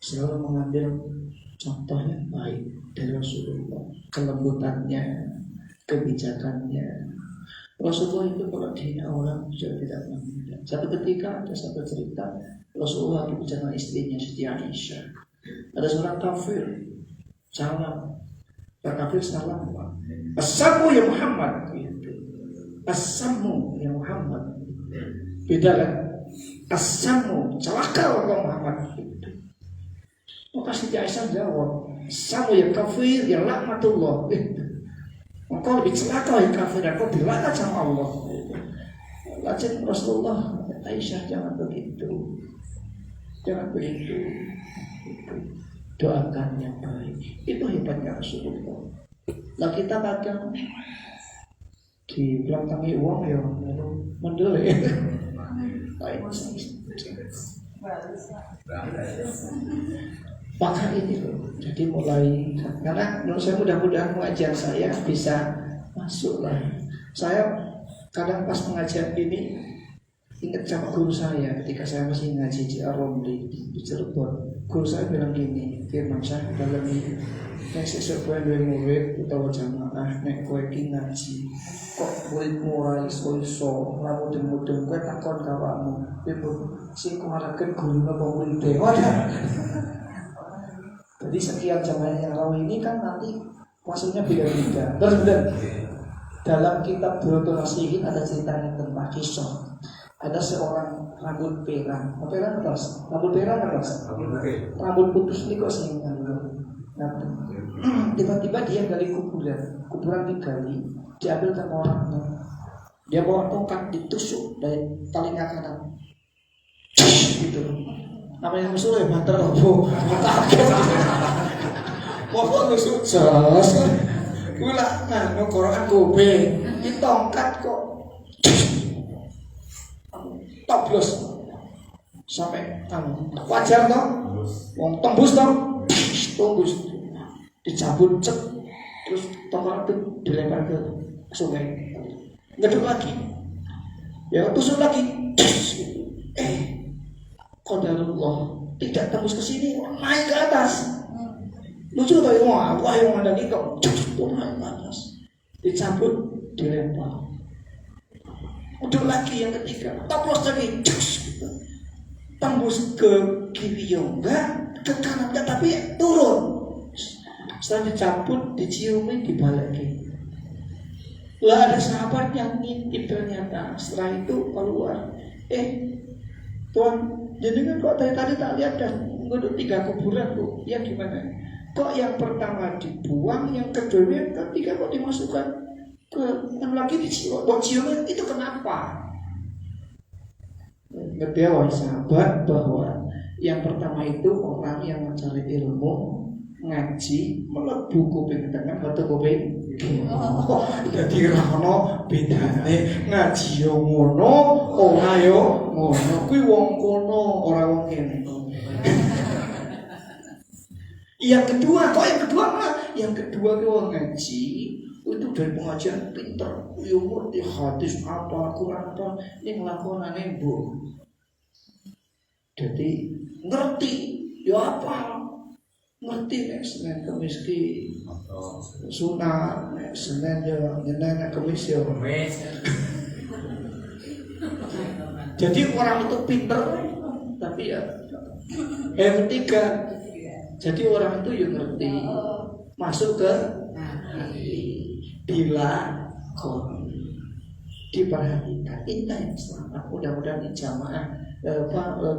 selalu mengambil contoh yang baik dari Rasulullah, kelembutannya, kebijakannya. Rasulullah itu kalau dihina orang sudah tidak menghina. Satu ketika ada satu cerita Rasulullah berbicara dengan istrinya Siti Aisyah. Ada seorang kafir salam, kafir salam, Assamu ya Muhammad. Assamu ya Muhammad. Beda kan? Assamu, celaka orang Muhammad. Maka Siti Aisyah jawab, Assamu ya kafir ya laknatullah. Engkau lebih celaka yang kafir, engkau dilaknat sama Allah. Lajeng Rasulullah, Aisyah jangan begitu, jangan begitu. Doakan yang baik. Itu hebatnya Rasulullah. Lah kita kadang di belantangi uang ya mendelek. Maka ini loh, jadi mulai karena menurut saya mudah-mudahan pengajian saya bisa masuk lah. Saya kadang pas pengajian ini ingat sama guru saya ketika saya masih ngaji di Ar-Romli di Cirebon. Guru saya bilang gini, firman saya dalam ini, nek sesuk kowe duwe murid utawa jamaah nek kowe iki ngaji kok muridmu ora iso ora mudeng-mudeng kowe takon kawakmu, piye sing kuwaraken guru apa murid. Jadi sekian jamaah yang rawi ini kan nanti maksudnya beda-beda. Terus dalam kitab Durratun Nasihin ada ceritanya tentang kisah. Ada seorang rambut perang. Rambut perang apa? Rambut putus ini kok sehingga tiba-tiba dia gali kuburan digali, diambil sama orangnya. Dia bawa tongkat ditusuk dari telinga kanan. Gitu. Namanya musuh ya banter loh, mau nusuk jas, gula kan, Quran kuping, ditongkat kok, toblos sampai wajar toh, wong tembus toh, tembus, dicabut cek, terus tongkat itu dilempar ke sungai, ngeduk lagi, ya tusuk lagi, qadarullah tidak tembus ke sini, naik ke atas. Lucu tau ya, aku yang ada di kau, naik ke atas, dicabut, dilempar. Udah lagi yang ketiga, toplos lagi, tembus ke kiri enggak, ke kanan enggak, tapi turun. Setelah dicabut, diciumi, dibalikin. Lah ada sahabat yang ngintip ternyata. Setelah itu keluar, Tuan, jadi kan kok tadi tak lihat dan ngeduk 3 kuburan tuh, ya gimana? Kok yang pertama dibuang, yang kedua, yang ketiga kok dimasukkan ke yang lagi dicium? Itu kenapa? Ngerti wahai sahabat bahwa yang pertama itu orang yang mencari ilmu, ngaji, melebu kuping tengah atau kuping Dadi ra ono bedane ngaji yo ngono, ora yo ngono. Kuwi wong kono, ora wong kene. Yang kedua, kok yang kedua malah? Yang kedua ki wong ngaji itu dari pengajian pinter, yo ngerti hadis apa, Quran apa, ning lakonane mbok. Jadi ngerti, yo apa? Ngerti nek Senin Kamis ki sunat, nek Senin yo nyeneng Kamis yo. Jadi orang itu pinter, tapi ya yang ketiga, jadi orang itu yang ngerti masuk ke hati bila kon diperhatikan indah yang selamat. Mudah-mudahan jamaah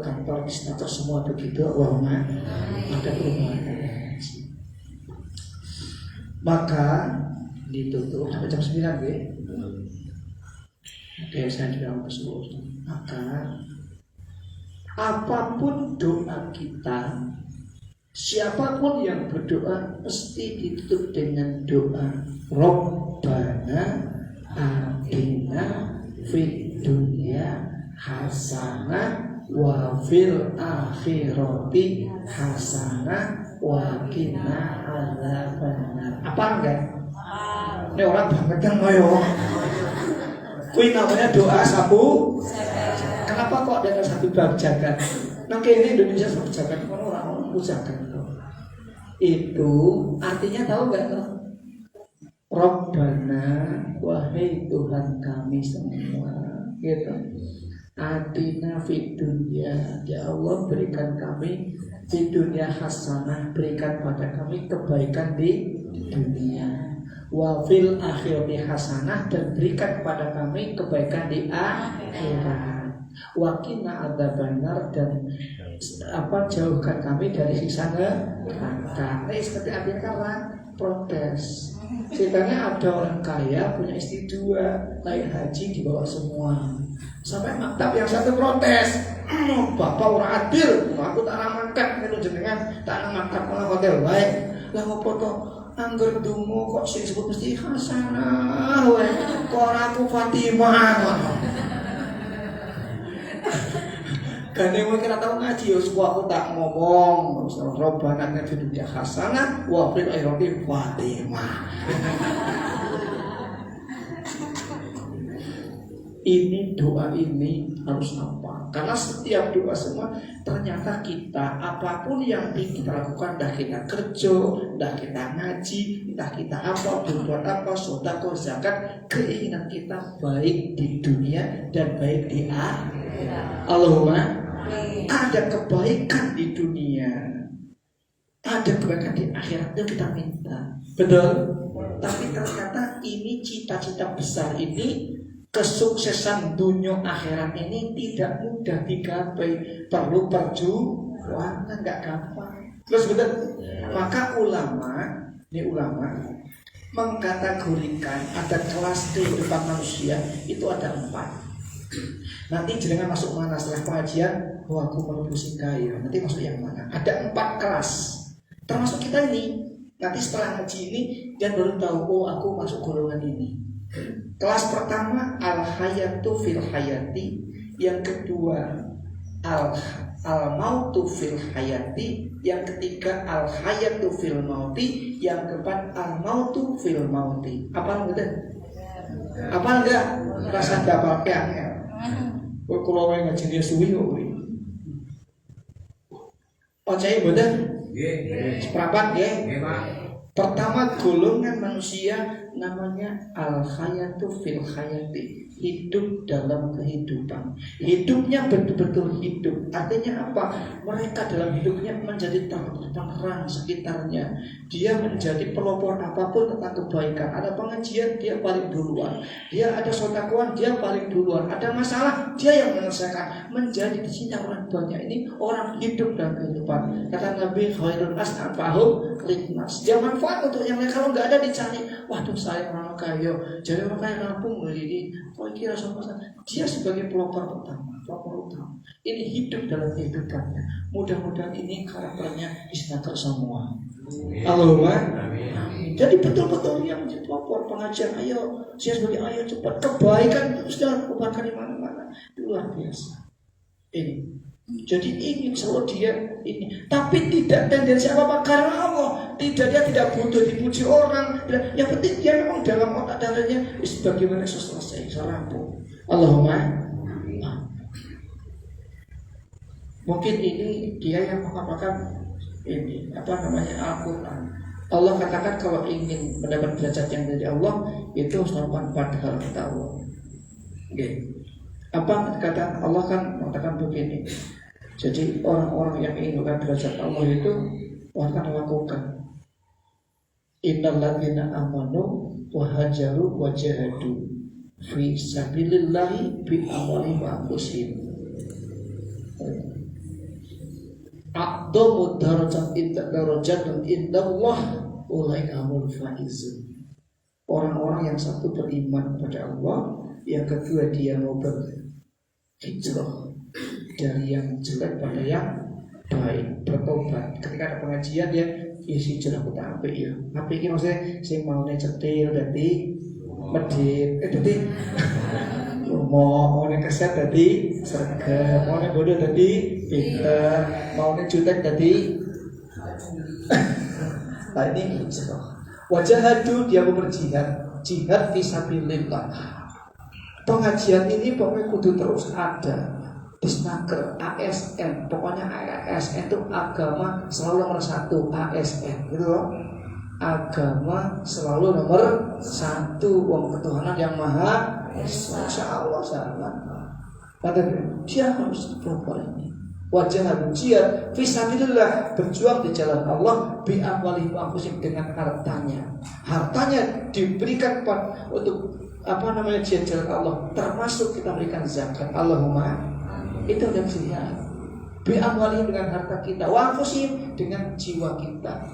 kantor istiqomah semua begitu. Allahumma ada perubahan. Maka ditutup sampai jam 9 ya. Oke, saya juga mau suruh. Maka apapun doa kita, siapapun yang berdoa mesti ditutup dengan doa Rabbana atina fid dunya hasanah wa fil akhirati hasanah wa qina adzabannar. Apa enggak? Ini orang banget kan moyo. Kuwi namanya doa sabu. Kenapa kok ada satu bab jagat? Nang kene Indonesia satu jagat orang jagat. Itu artinya tahu enggak tuh? Rabbana, wahai Tuhan kami semua, gitu. Atina fid dunya, ya Allah berikan kami di dunia hasanah, berikan pada kami kebaikan di dunia. Wa fil akhirati hasanah, dan berikan pada kami kebaikan di akhirat. Wa qina adzabannar, dan jauhkan kami dari siksa neraka. Ini seperti artinya karena protes. Ceritanya ada orang kaya punya istri 2, naik haji dibawa semua. Sampai maktab yang satu protes, bapak orang adil, aku tak ramakkan itu jenengan, tak ramakkan malah hotel baik. Lah ngopo to angger dungo kok sing disebut mesti hasanah wae. Kok aku Fatimah. Gane kowe kira tau ngaji ya aku tak ngomong Rabbana atina fid dunya hasanah wa fil akhirati Fatimah. Ini doa ini harus apa? Karena setiap doa semua ternyata kita apapun yang ingin kita lakukan, dah kita kerja, dah kita ngaji, entah kita apa, berbuat apa, sedekah, zakat, keinginan kita baik di dunia dan baik di akhirat. Allahumma ada kebaikan di dunia, ada kebaikan di akhirat yang kita minta. Betul? Tapi ternyata ini cita-cita besar ini, kesuksesan dunia akhirat ini tidak mudah digapai, perlu perjuangan, nggak gampang. Terus betul, maka ulama mengkategorikan ada kelas kehidupan manusia itu ada 4. Nanti jenengan masuk mana setelah pengajian? Aku melebu kaya. Nanti masuk yang mana? Ada 4 kelas. Termasuk kita ini. Nanti setelah ngaji ini dan baru tahu, aku masuk golongan ini. Kelas pertama al-hayatu fil hayati, yang kedua al-mautu fil hayati, yang ketiga al-hayatu fil mauti, yang keempat al-mautu fil mauti. Apa enggak? Apa enggak? Rasa dapat ya. Kowe kula wae ngaji dia suwi kok kowe. Ocahe mboten? Nggih. Seprapat nggih? Nggih, Pak. Pertama golongan manusia namanya al-hayatu fil hayati, hidup dalam kehidupan. Hidupnya betul-betul hidup. Artinya apa? Mereka dalam hidupnya menjadi terang sekitarnya. Dia menjadi pelopor apapun tentang kebaikan. Ada pengajian, dia paling duluan. Dia ada sedekah, dia paling duluan. Ada masalah, dia yang menyelesaikan. Menjadi di sini orang banyak ini orang hidup dalam kehidupan. Kata Nabi, khairun nas anfa'uhum linnas. Dia manfaat untuk yang lain. Kalau nggak ada dicari, waduh saya orang kaya, jadi orang kaya rampung loh ini. Kau kira sama saya, dia sebagai pelopor pertama, pelopor utama. Ini hidup dalam kehidupannya. Mudah-mudahan ini karakternya istiqomah semua. Allahumma. Jadi betul-betul dia menjadi pelopor pengajar. Ayo, saya sebagai ayo cepat kebaikan sudah kebaikan di mana-mana. Luar biasa. Ini. Jadi ingin selalu dia ini, tapi tidak tendensi apa-apa karena Allah. Tidak, dia tidak butuh dipuji orang. Yang penting dia memang dalam otak dadanya sebagaimana selesai, rampung. Allahumma. Mungkin ini dia yang mengatakan ini apa namanya Al-Quran. Allah katakan kalau ingin mendapat derajat yang dari Allah itu harus melakukan 4 hal kata Allah. Okay. Apa kata Allah kan mengatakan begini. Jadi orang-orang yang ingin mendapat derajat Allah itu akan melakukan innal ladzina amanu wa hajaru wa jahadu fi sabilillahi bi amwalihim wa anfusihim. A'dhamu darajatan indallah ulaika humul faizun. Orang-orang yang satu beriman kepada Allah, yang kedua dia mau berhijrah dari yang jelek pada yang baik, bertobat. Ketika ada pengajian dia isi hijrah ke apik ya. Apik iki maksudnya sing maune cetil dadi medhit, dadi mau keset dadi sregep, mau bodoh dadi pinter, mau jutek dadi. Nah ini hijrah. Wajahadu dia berjihad, jihad fisabilillah. Pengajian ini pokoknya kudu terus ada. Disnaker, ASN, pokoknya ASN itu agama selalu nomor 1, ASN gitu loh. Agama selalu nomor 1, wong ketuhanan yang maha esa. Insyaallah sangat. Dia harus berbuat ini. Wajah jihad fisabilillah, berjuang di jalan Allah bi amwalihim wa anfusihim, dengan hartanya. Hartanya diberikan untuk apa namanya jihad jalan Allah, termasuk kita berikan zakat. Allahumma. Itu adalah jihad. Bi amwalihim, dengan harta kita, wa anfusihim, dengan jiwa kita.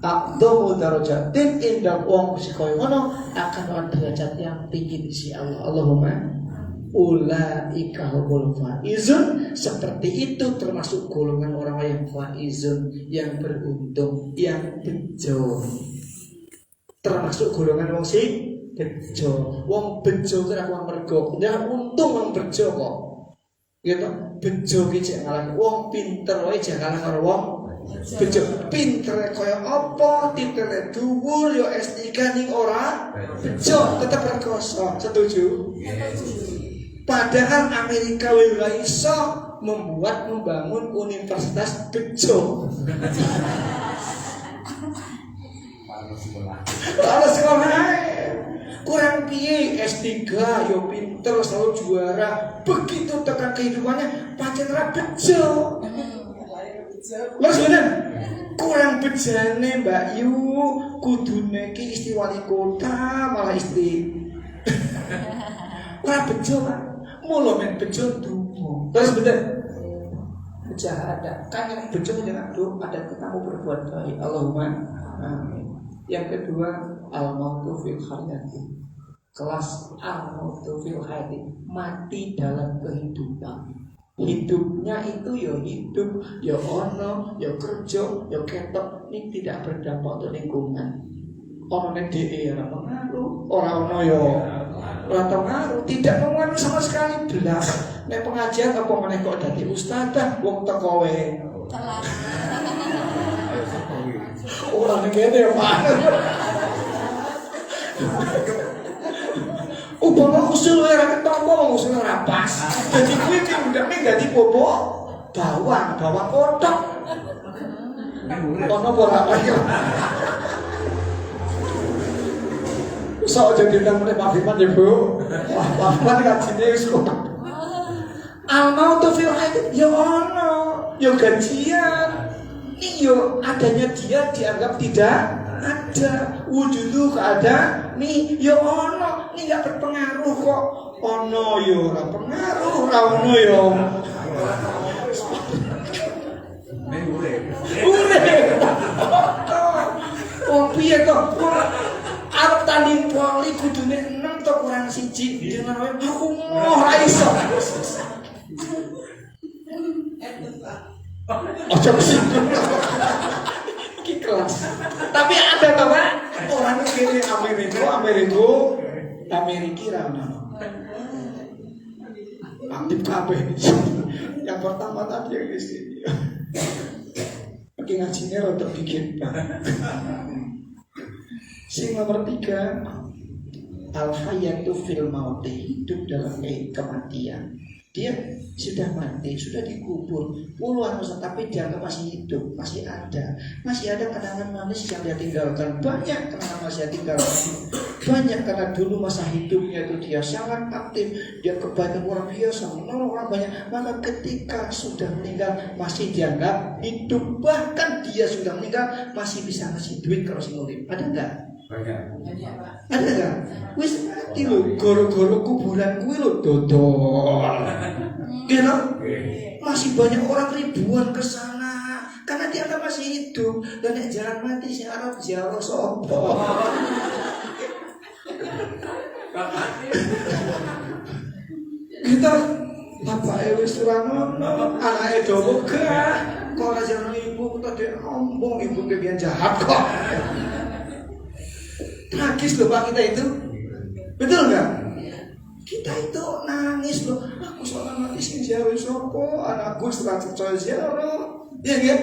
A'dhamu darajatin inda wong sikoyo ngono akan ada derajat yang tinggi di sisi Allah. Allahumma ulaika humul faizun. Seperti itu termasuk golongan orang yang faizun, yang beruntung, yang bejo. Termasuk golongan wong sing bejo. Wong bejo kira wong mergo, ndak untung wong bejo kok. Gitu, bejo ki jek ngalah wong pinter wae jek ngalah karo wong bejo. Pintere kaya apa, pintere dhuwur yo S3 ning ora bejo, tetep rekoso. Setuju? Padahal Amerika ora iso membangun universitas bejo. Harus sekolah kurang piye S3 yo pinter selalu juara, begitu tekan kehidupannya pancen ra bejo. Lha sebenarnya kurang bejane Mbak Yu, kudune ki istri wali kota malah istri ora bejo kan, mulo men bejo dungo. Terus bener ada kan yang bejo jangan tuh ada kita mau berbuat baik. Allahumma amin. Yang kedua al-mautu fil hayati. Kelas al-mautu fil hayati, mati dalam kehidupan. Hidupnya itu ya hidup, ya ono, ya kerja, ya ketok. Ini tidak berdampak untuk lingkungan. Orang DE ora pengaruh, orang ono ya ora pengaruh, tidak pengaruh sama sekali belas. Nek pengajian apa meneh kok dadi ustadzah wong teko wae. Orang ngene ya Pak. Upama usul wae ra ketompo usul ora pas. Dadi kuwi ki ndekne dadi bobok bawang kotok. Ono ora ayo. Sok jadi nang meneh Pak Firman ya Bu. Wah, Pak gajine wis kok. Al-mautu fil hayat ya ono, ya gajian. Ini yo adanya dia dianggap tidak ada, wujudu keadaan nih yo ono, ini nggak berpengaruh kok. Ono yo ora pengaruh, ora ono yo. Ure. Oh piye kok? Arep tak wali kudune 6 to kurang 1 dengan aku ora iso. Ojo kesini. Ki kelas. Tapi ada Bapak orang kiri Amerika rana. Aktif kabeh. Yang pertama tadi yang di sini. Oke ngajinya rada dikit. Sing nomor 3, al-hayatu fil mauti, hidup dalam kematian. Dia sudah mati, sudah dikubur puluhan tahun, tapi dia masih hidup, masih ada kenangan manis yang dia tinggalkan. Banyak kenangan masih dia tinggalkan. Banyak karena dulu masa hidupnya itu dia sangat aktif, dia kebaikan orang biasa, menolong orang banyak. Maka ketika sudah meninggal masih dianggap hidup, bahkan dia sudah meninggal masih bisa ngasih duit kalau sing urip. Ada enggak? Ada enggak? Wis mati lho, goro-goro kuburan kuwi lho dodol. Gitu? Masih banyak orang ribuan ke sana karena dia masih hidup. Dan nek jalan mati sing arep ziarah sapa? Kita bapak wis ora ngono, anake dowo gak. Kok ora jalan ibu tadi ombong ibu kebian jahat kok. Tragis loh Pak kita itu. Betul nggak? Kita itu nangis loh. Aku soal mati sing ziarah sopo, anakku setelah percaya ziarah. Ya kan?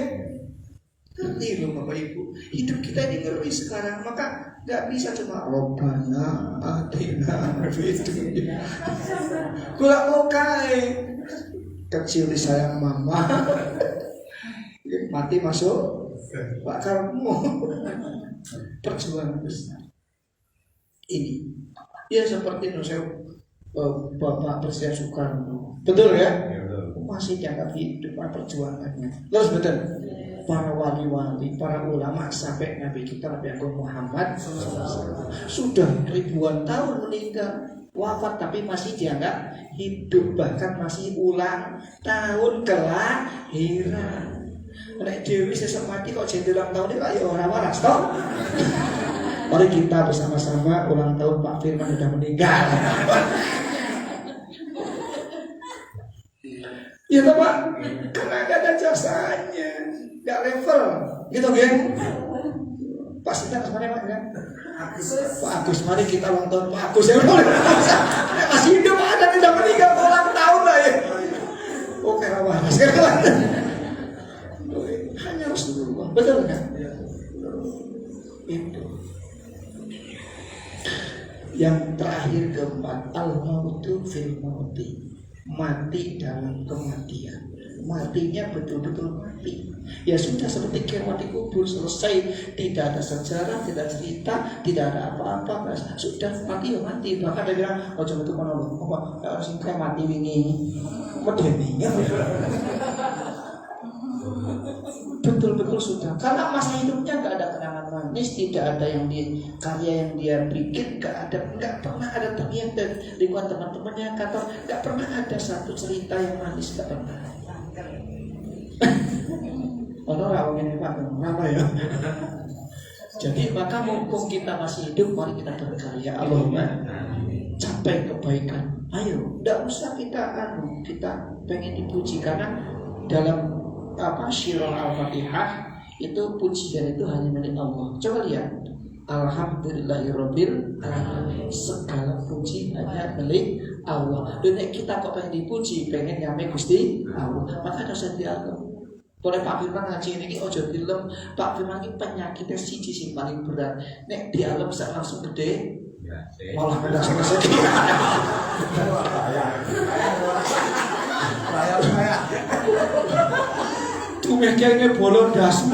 Ngerti loh Bapak Ibu. Hidup kita ini ngeri sekarang. Maka nggak bisa cuma Robbana atina fid dunya. Kula mau kae kecil disayang mama. Mati masuk Pak Karmo. Perjuangan besar ini ya seperti Bapak Presiden Soekarno, betul ya? Masih dianggap hidup perjuangannya. Terus betul para wali-wali, para ulama sampai Nabi kita Nabi Agung Muhammad sudah ribuan tahun meninggal wafat tapi masih dianggap hidup, bahkan masih ulang tahun kelahiran. Nek Dewi sesuk mati kok jadi ulang tahun ini ya orang waras toh. Mari kita bersama-sama ulang tahun Pak Firman sudah meninggal. Ya toh Pak, karena gak ada jasanya, gak level, gitu kan? Pak Sinta kemana Pak ya? Pak Agus, mari kita ulang tahun Pak Agus ya. Masih hidup ada tidak meninggal ulang tahun lah ya. Oke waras kan? Hanya Rasulullah, betul kan? Itu. Yang terakhir keempat, al-mautu fil mauti, mati dalam kematian. Matinya betul-betul mati. Ya sudah seperti kiamat di kubur, selesai, tidak ada sejarah, tidak cerita, tidak ada apa-apa. Sudah mati ya mati. Bahkan dia bilang, oh coba itu mana loh, apa singkai mati ini, medeninya. Betul-betul sudah, karena masa hidupnya nggak ada kenangan manis, tidak ada yang karya yang dia bikin, nggak pernah ada terngiang dari lingkungan teman-temannya kantor, nggak pernah ada satu cerita yang manis, nggak pernah. Orang ini Pak, kenapa ya? Jadi maka mumpung kita masih hidup, mari kita berkarya. Allahumma capai kebaikan. Ayo, nggak usah kita pengen dipuji, karena dalam Syirah Al-Fatihah itu pujian itu hanya milik Allah. Coba lihat, Alhamdulillahirabbil alamin, segala puji hanya milik Allah. Dan kita kok pengen dipuji, pengen nyampe Gusti Allah, maka harus dialog. Boleh Pak Firman ngaji ini ojo dilem. Pak Firman ini penyakitnya siji sing paling berat. Nek dialog bisa langsung gede, malah beda sama sedih. Tumeknya bolong dasmu.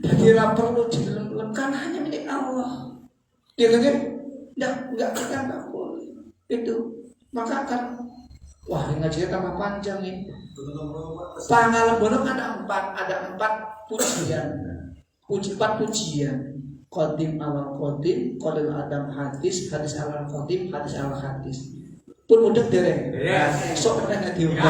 Jadi perlu dilem-lem, kan hanya milik Allah. Dia kan enggak kita enggak boleh. Itu maka akan ngajinya tambah panjang nih. Pangalam bolong ada empat pujian. Empat pujian. Qadim ala qadim, qadim adam hadis ala qadim, hadis ala hadis. Pun mudah dereng. Sok pernah diundang.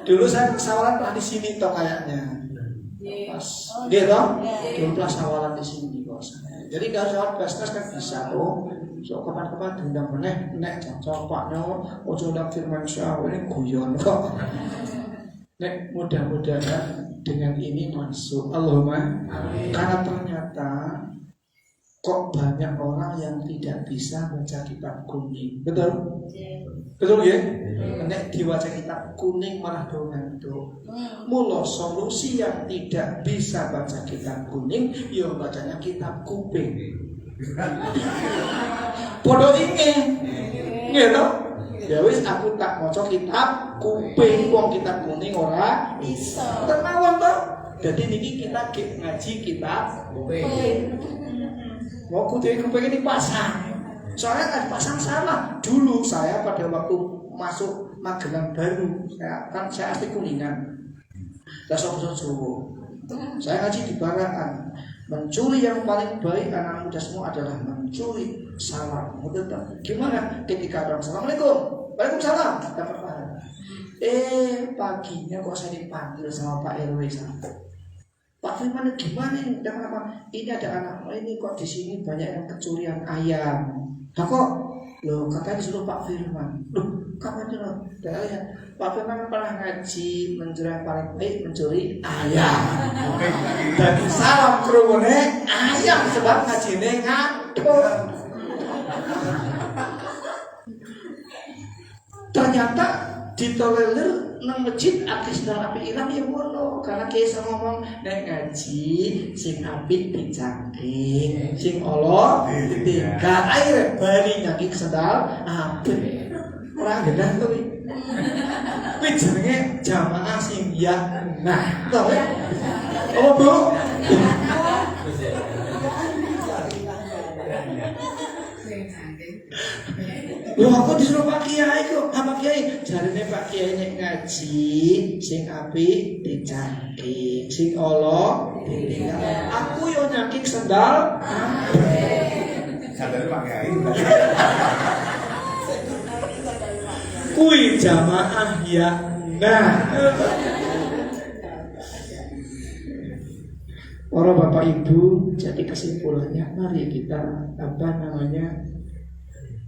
Dulu saya sawalan pernah di sini toh kayaknya. Pas dia toh, dulu pernah sawalan di sini bos. Jadi kalau sawalan basnas kan bisa tuh. So kapan-kapan diundang meneh nek cocok Pak No, ojo undang Firman Syah ini guyon kok. Nek mudah-mudahan dengan ini masuk. Allahumma amin. Karena ternyata kok banyak orang yang tidak bisa baca kitab kuning. Betul? Betul ya? Nek diwaca kitab kuning malah do ngantuk. Mula solusi yang tidak bisa baca kitab kuning, yo bacanya kitab kuping. Podo ingin, gitu. Ya wis aku tak maca kitab kuping, wong kitab kuning ora iso. Tenawon toh. Jadi niki kita ngaji kitab kuping. Mau kuping ini pasang. Soalnya kan pasang salah. Dulu saya pada waktu masuk Magelang baru, saya asli Kuningan. Dasar Jawa. Saya ngaji di Barangan. Mencuri yang paling baik anak muda semua adalah mencuri salam. Gimana ketika orang assalamualaikum, waalaikumsalam, dapat pahala. Paginya kok saya dipanggil sama Pak RW sana. Pak Firman gimana ini? Dapat apa? Ini ada anak ini kok di sini banyak yang kecurian ayam. Nah kok? Loh katanya disuruh Pak Firman. Loh kapan dulu? Ya, Pak Firman pernah ngaji mencuri yang paling baik mencuri ayam. Dan salam kerumune ayam sebab ngajine ngantuk. Ternyata ditolerir nang masjid akeh sendal api ilang ya ngono. Karena kisah ngomong nek ngaji sing apik dicangking, sing Allah ditinggal. Akhirnya bali nyangking sendal apik. Ora genah to iki. Kuwi jenenge jamaah sing ya. Nah, tau ya? Oh, Bu. Loh aku disuruh Pak Kiai kok, Pak Kiai jarine Pak Kiai nek ngaji sing apik dicangking, sing Allah ditinggal. Aku yo nyangking sendal Sadar Pak Kiai. Kui jamaah ya. Nah, para bapak ibu, jadi kesimpulannya mari kita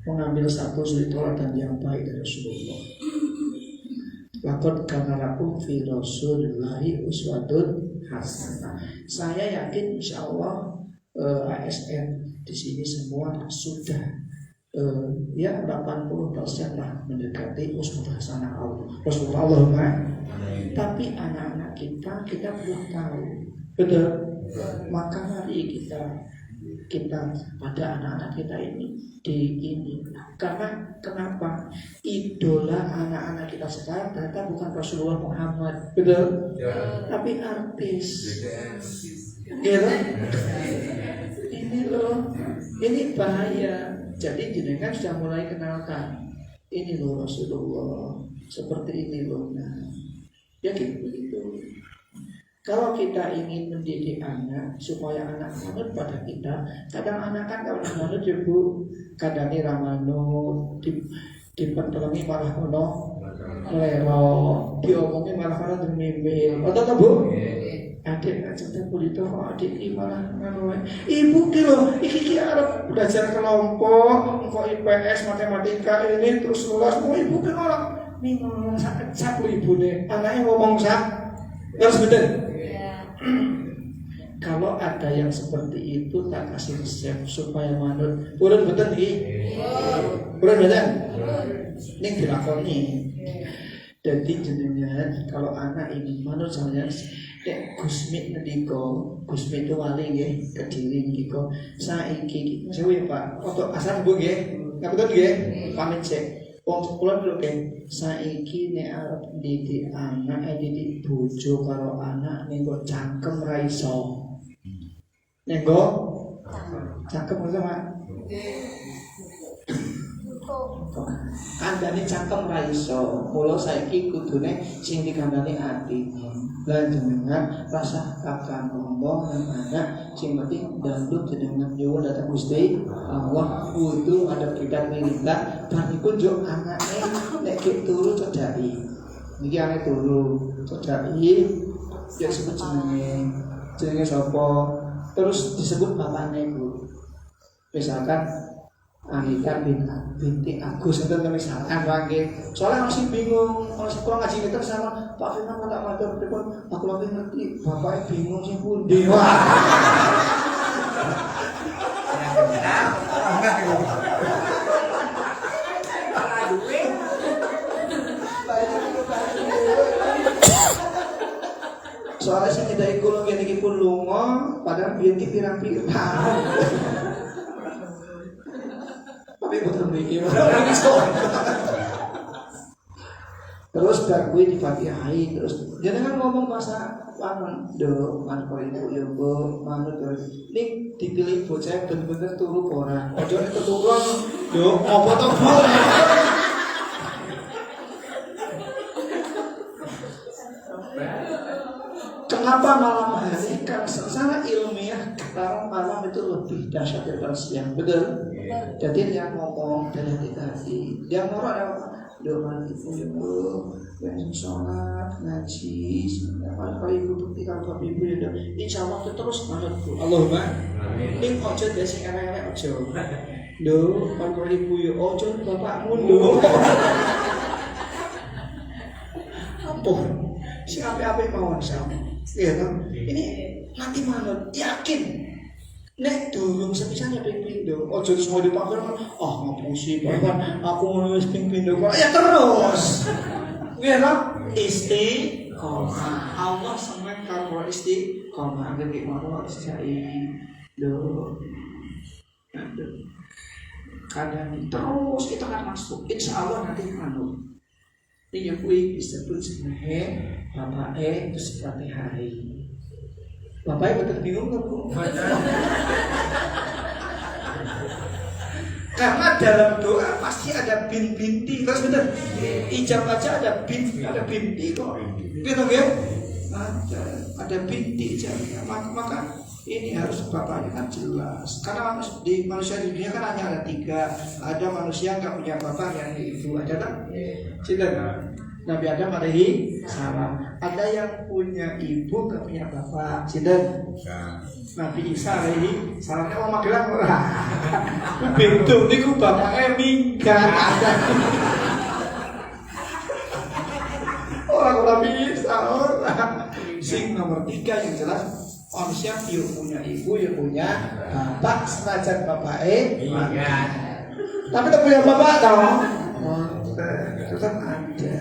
mengambil satu suri teladan yang baik dari Rasulullah. Laqad kana lakum fi Rasulillahi uswatun hasanah. Saya yakin insya Allah ASN di sini semua sudah ya 80% lah mendekati uswatun hasanah Allah. Rasulullah. Tapi anak-anak kita belum tahu. Betul. Maka mari kita pada anak-anak kita ini karena kenapa idola anak-anak kita sekarang ternyata bukan Rasulullah Muhammad, betul? Ya. Tapi artis, gitu? Ini loh, ini bahaya. Jadi jenengan sudah mulai kenalkan, ini loh Rasulullah, seperti ini loh. Nah, ya gitu. Kalau kita ingin mendidik anak supaya anak manut pada kita, kadang anak kan kalau manut ya Bu, kadang ini ramanut, dipertolongi malah ono lero, diomongin malah ono demimil. Betul Bu? Adik aja kulito kok adik ini malah ngono. Ibu ki lho, iki arep belajar kelompok, kok IPS matematika ini terus lulus, mau ibu ki ora ngomong sak ibune, anaknya ngomong sak. Terus betul. Kalau ada yang seperti itu tak kasih resep supaya manut. Urun betul nih. Urun betul. Ini dilakoni. Jadi jenengan kalau anak ini manut saya Gusmi ngendika, Gusmi itu wali nggih, Kediri ngendika, saiki sewu Pak. Untuk asal Bu nggih. Ngapunten nggih. Pamit sik. Wong kula dulu kan saiki nek arep didik anak didik bojo karo anak ning kok cangkem ra iso. Nek kok cangkem ora Pak. Kandhane cangkem ra iso. Mula saiki kudune sing dikandani ati. Lan jenengan rasa kakang ngomong nang anak sing penting dangdut jenengan nyuwun dhateng Gusti Allah kudu ada kita milika dan iku njuk anake nek turu cedhaki. Iki ane turu, cedhaki ya disebut jenenge sapa, terus disebut bapakne iku. Misalkan Anita binti Agus itu misalkan bangke. Soalnya masih bingung, masih kurang ngaji kita sama Pak Firman tak matur pripun. Aku lagi ngerti, bapaknya bingung sing pundi. Soalnya sing tidak ikut ngene iki pun lunga, padahal biyen ki pirang-pirang. Tapi betul mikir. Terus bar kuwi difatihai terus jenengan ngomong bahasa panon do man kok ibu yo bu manut terus ning dipilih bocah bener-bener turu ora. Ojo nek keturun yo apa to Bu? Kenapa malam hari? Karena secara ilmiah sekarang malam itu lebih dahsyat daripada siang, betul? Jadi yang ngomong dari hati, yang orang ada doa ibu, yang sholat, ngaji, kali ibu buktikan ke ibu ya, insya Allah itu terus manut Bu. Allahumma. Ini ojo desi erek ojo. Do, kalau ibu ya ojo bapakmu do. Ampun, siapa mau sama. Iya kan? Ini nanti manut yakin. Nek durung sepisannya ping pindho, ojo semua dipakai kan. Ngapusi bahkan aku nulis ping pindho kok ya terus. Nggih kan? Istiqomah. Allah seneng karo istiqomah. Nek mau isai do. Kadang terus kita akan masuk. Insya Allah nanti manut. Ini kuwi disebut sebagai Bapak terus Fatihai. Bapak betul bingung nggak Bu? Karena dalam doa pasti ada binti, terus betul. Ijab aja ada binti kok. Gitu ya? Ada binti ijab. Maka ini harus bapaknya kan jelas. Karena di manusia di dunia kan hanya ada 3. Ada manusia nggak punya bapak yang ibu, ada kan? Tidak. Nabi Adam alaihi salam. Ada yang punya ibu nggak punya bapak, tidak. Nabi Isa alaihi salamnya orang Magelang. Bentuk niku bapaknya minggat ada. Orang Nabi Isa orang. Sing nomor 3 yang jelas manusia yang punya ibu yang punya bapak senajan bapaknya minggat. Tapi tak punya bapak dong. Tetap ada.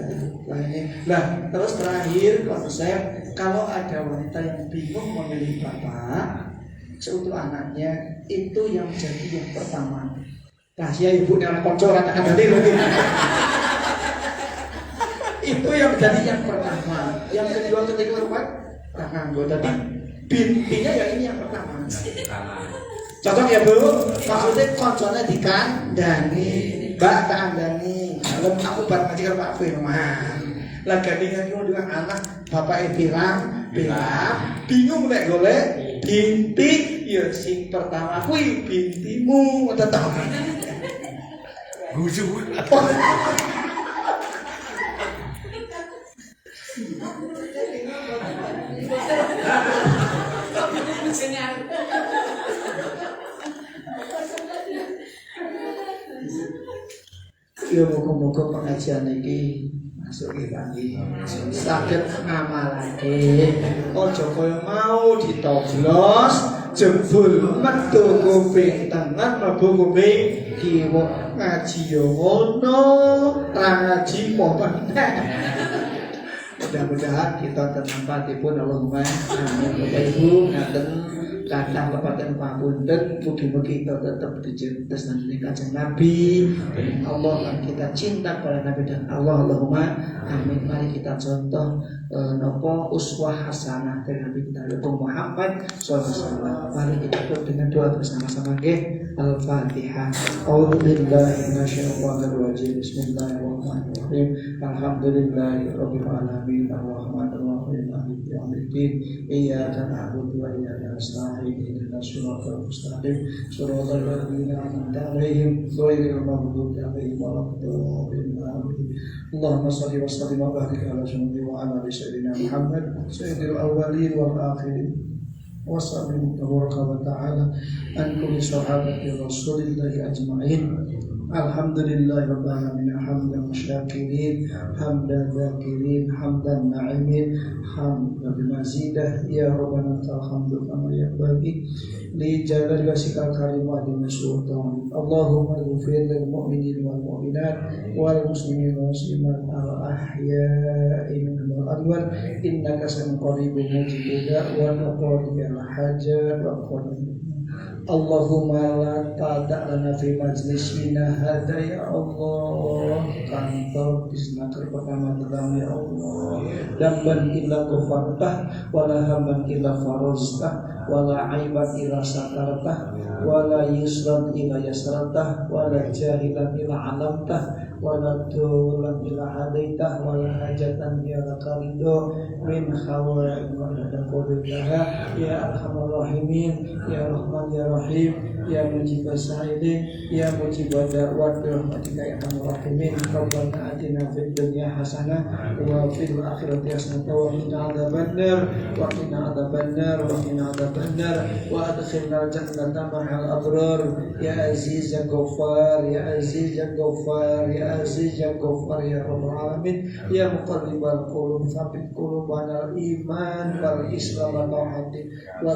Nah, terus terakhir konsep kalau ada wanita yang bingung memilih bapak seutuh anaknya, itu yang jadi yang pertama. Rahasia ibu dalam kocor kata-kata tadi lagi. Itu yang jadi yang pertama. Yang kedua ketiga keempat nganggo tadi bintinya yang ini yang pertama. Cocok ya Bu? Maksudnya konsolnya dikandani, Mbak kandani. Kalau aku bar ngaji karo Pak Firman. Lah gandingan iki dengan anak bapake bilang bingung nek golek binti ya sing pertama kuwi bintimu tetep. Guju. Ya moga-moga pengajian iki masuk lagi. Saged ngamalake. Aja kaya mau ditoblos jebul metu kuping tengen mlebu kuping kiwa. Ngaji yo ngono, ra ngaji popen. Mudah-mudahan kita tenampatipun Allahumma amin. Bapak Ibu ngaten kathah lepaten pamunten mugi-mugi kita tetap dicintas nanti kanjeng Nabi. Allah yang kita cinta kepada Nabi dan Allah. Allahumma amin. Mari kita contoh nopo uswah hasanah dari Nabi kita Muhammad SAW. Mari kita tutup dengan doa bersama-sama nggih. Al-Fatihah. A'udzubillahi minasyaitonir rajim. Bismillahirrahmanirrahim. Alhamdulillahirabbil alamin. Arrahmanirrahim. yaumiddin. Iyyaka na'budu wa iyyaka nasta'in. Ihdinas siratal mustaqim. Shiratal ladzina an'amta 'alaihim ghairil maghdubi 'alaihim waladdallin. Allahumma shalli wa sallim wa barik ala sayyidina Muhammad sayyidil awwalin wal akhirin. Wasallim tabaraka wa ta'ala an kulli sahabati rasulillahi ajma'in. Alhamdulillahi rabbil alamin hamdan syakirin hamdan dzakirin hamdan na'imin hamdan bimazidah ya rabbana alhamdu kama yaqbali li jalali wasikal karimati sultan. Allahumma ighfir lil mu'minin wal mu'minat wal muslimin wal muslimat al ahya'i minhum wal amwat innaka samiyun qaribun mujibud da'wat wa qadiyal hajat wa qadiyal. Allahumma la tada' lana fi majlisina hadha ya Allah. Kantor bisna pertama dalam ya Allah. Damban illa ghafartah wala hamban illa farajtah wala aiban illa satartah wala yusran illa yasratah wala jahilan illa alamtah wala tulan illa hadaitah wala hajatan illa karido min hawa dan qadillah ya arhamar rahimin ya rahman ya rahim ya mujibas sa'ilin ya mujibad da'wat rahmatika ya arhamar rahimin. Rabbana atina fid dunya hasanah wa fil akhirati hasanah wa qina adzabannar wa qina adzabannar wa qina adzabannar wa adkhilna jannata ma'al abrar ya aziz ya ghaffar ya aziz ya ghaffar ya aziz ya ghaffar ya rabbal alamin ya muqallibal qulub tsabbit qulubana al iman wal islam wa tauhid wa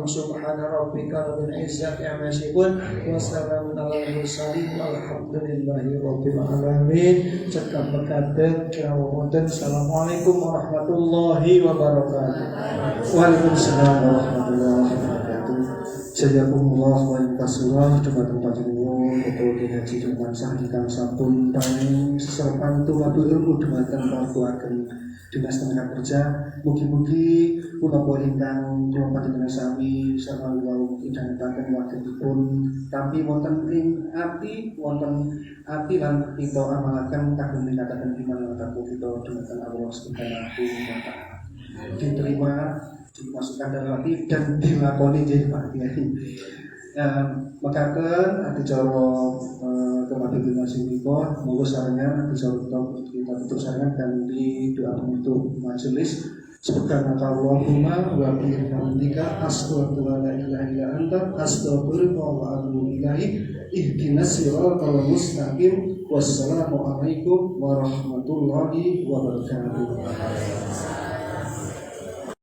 subhana rabbika rabbil izzati amma yasifun wa salamun alal mursalin walhamdulillahi rabbil alamin. Cekap berkata wonten. Assalamualaikum warahmatullahi wabarakatuh. Waalaikumsalam warahmatullahi wabarakatuh. Jazakumullah wa intasurah tempat-tempat ilmu pokok haji dengan sahihkan sampun paling seserpan tumatu ilmu dumateng pakuaken dinas tenaga kerja. Mugi-mugi punapa ingkang kula panjenengan sami sareng wau idhanetaken wakilipun tapi wonten ing ati lan kita amalaken kagem ningkataken iman lan takwa kita dumateng Allah Subhanahu wa taala. Diterima, dimasukkan dalam hati dan dilakoni jadi Pak Kiai. Mekaten adicara kematian masing menika monggo sarengan adicara kita tutup sarengan dan di doa untuk majelis. Subhanakallahumma wa bihamdika asyhadu an la ilaha illa anta astaghfiruka wa atubu ilaik. Ihdinas siratal mustaqim. Wassalamu alaikum warahmatullahi wabarakatuh.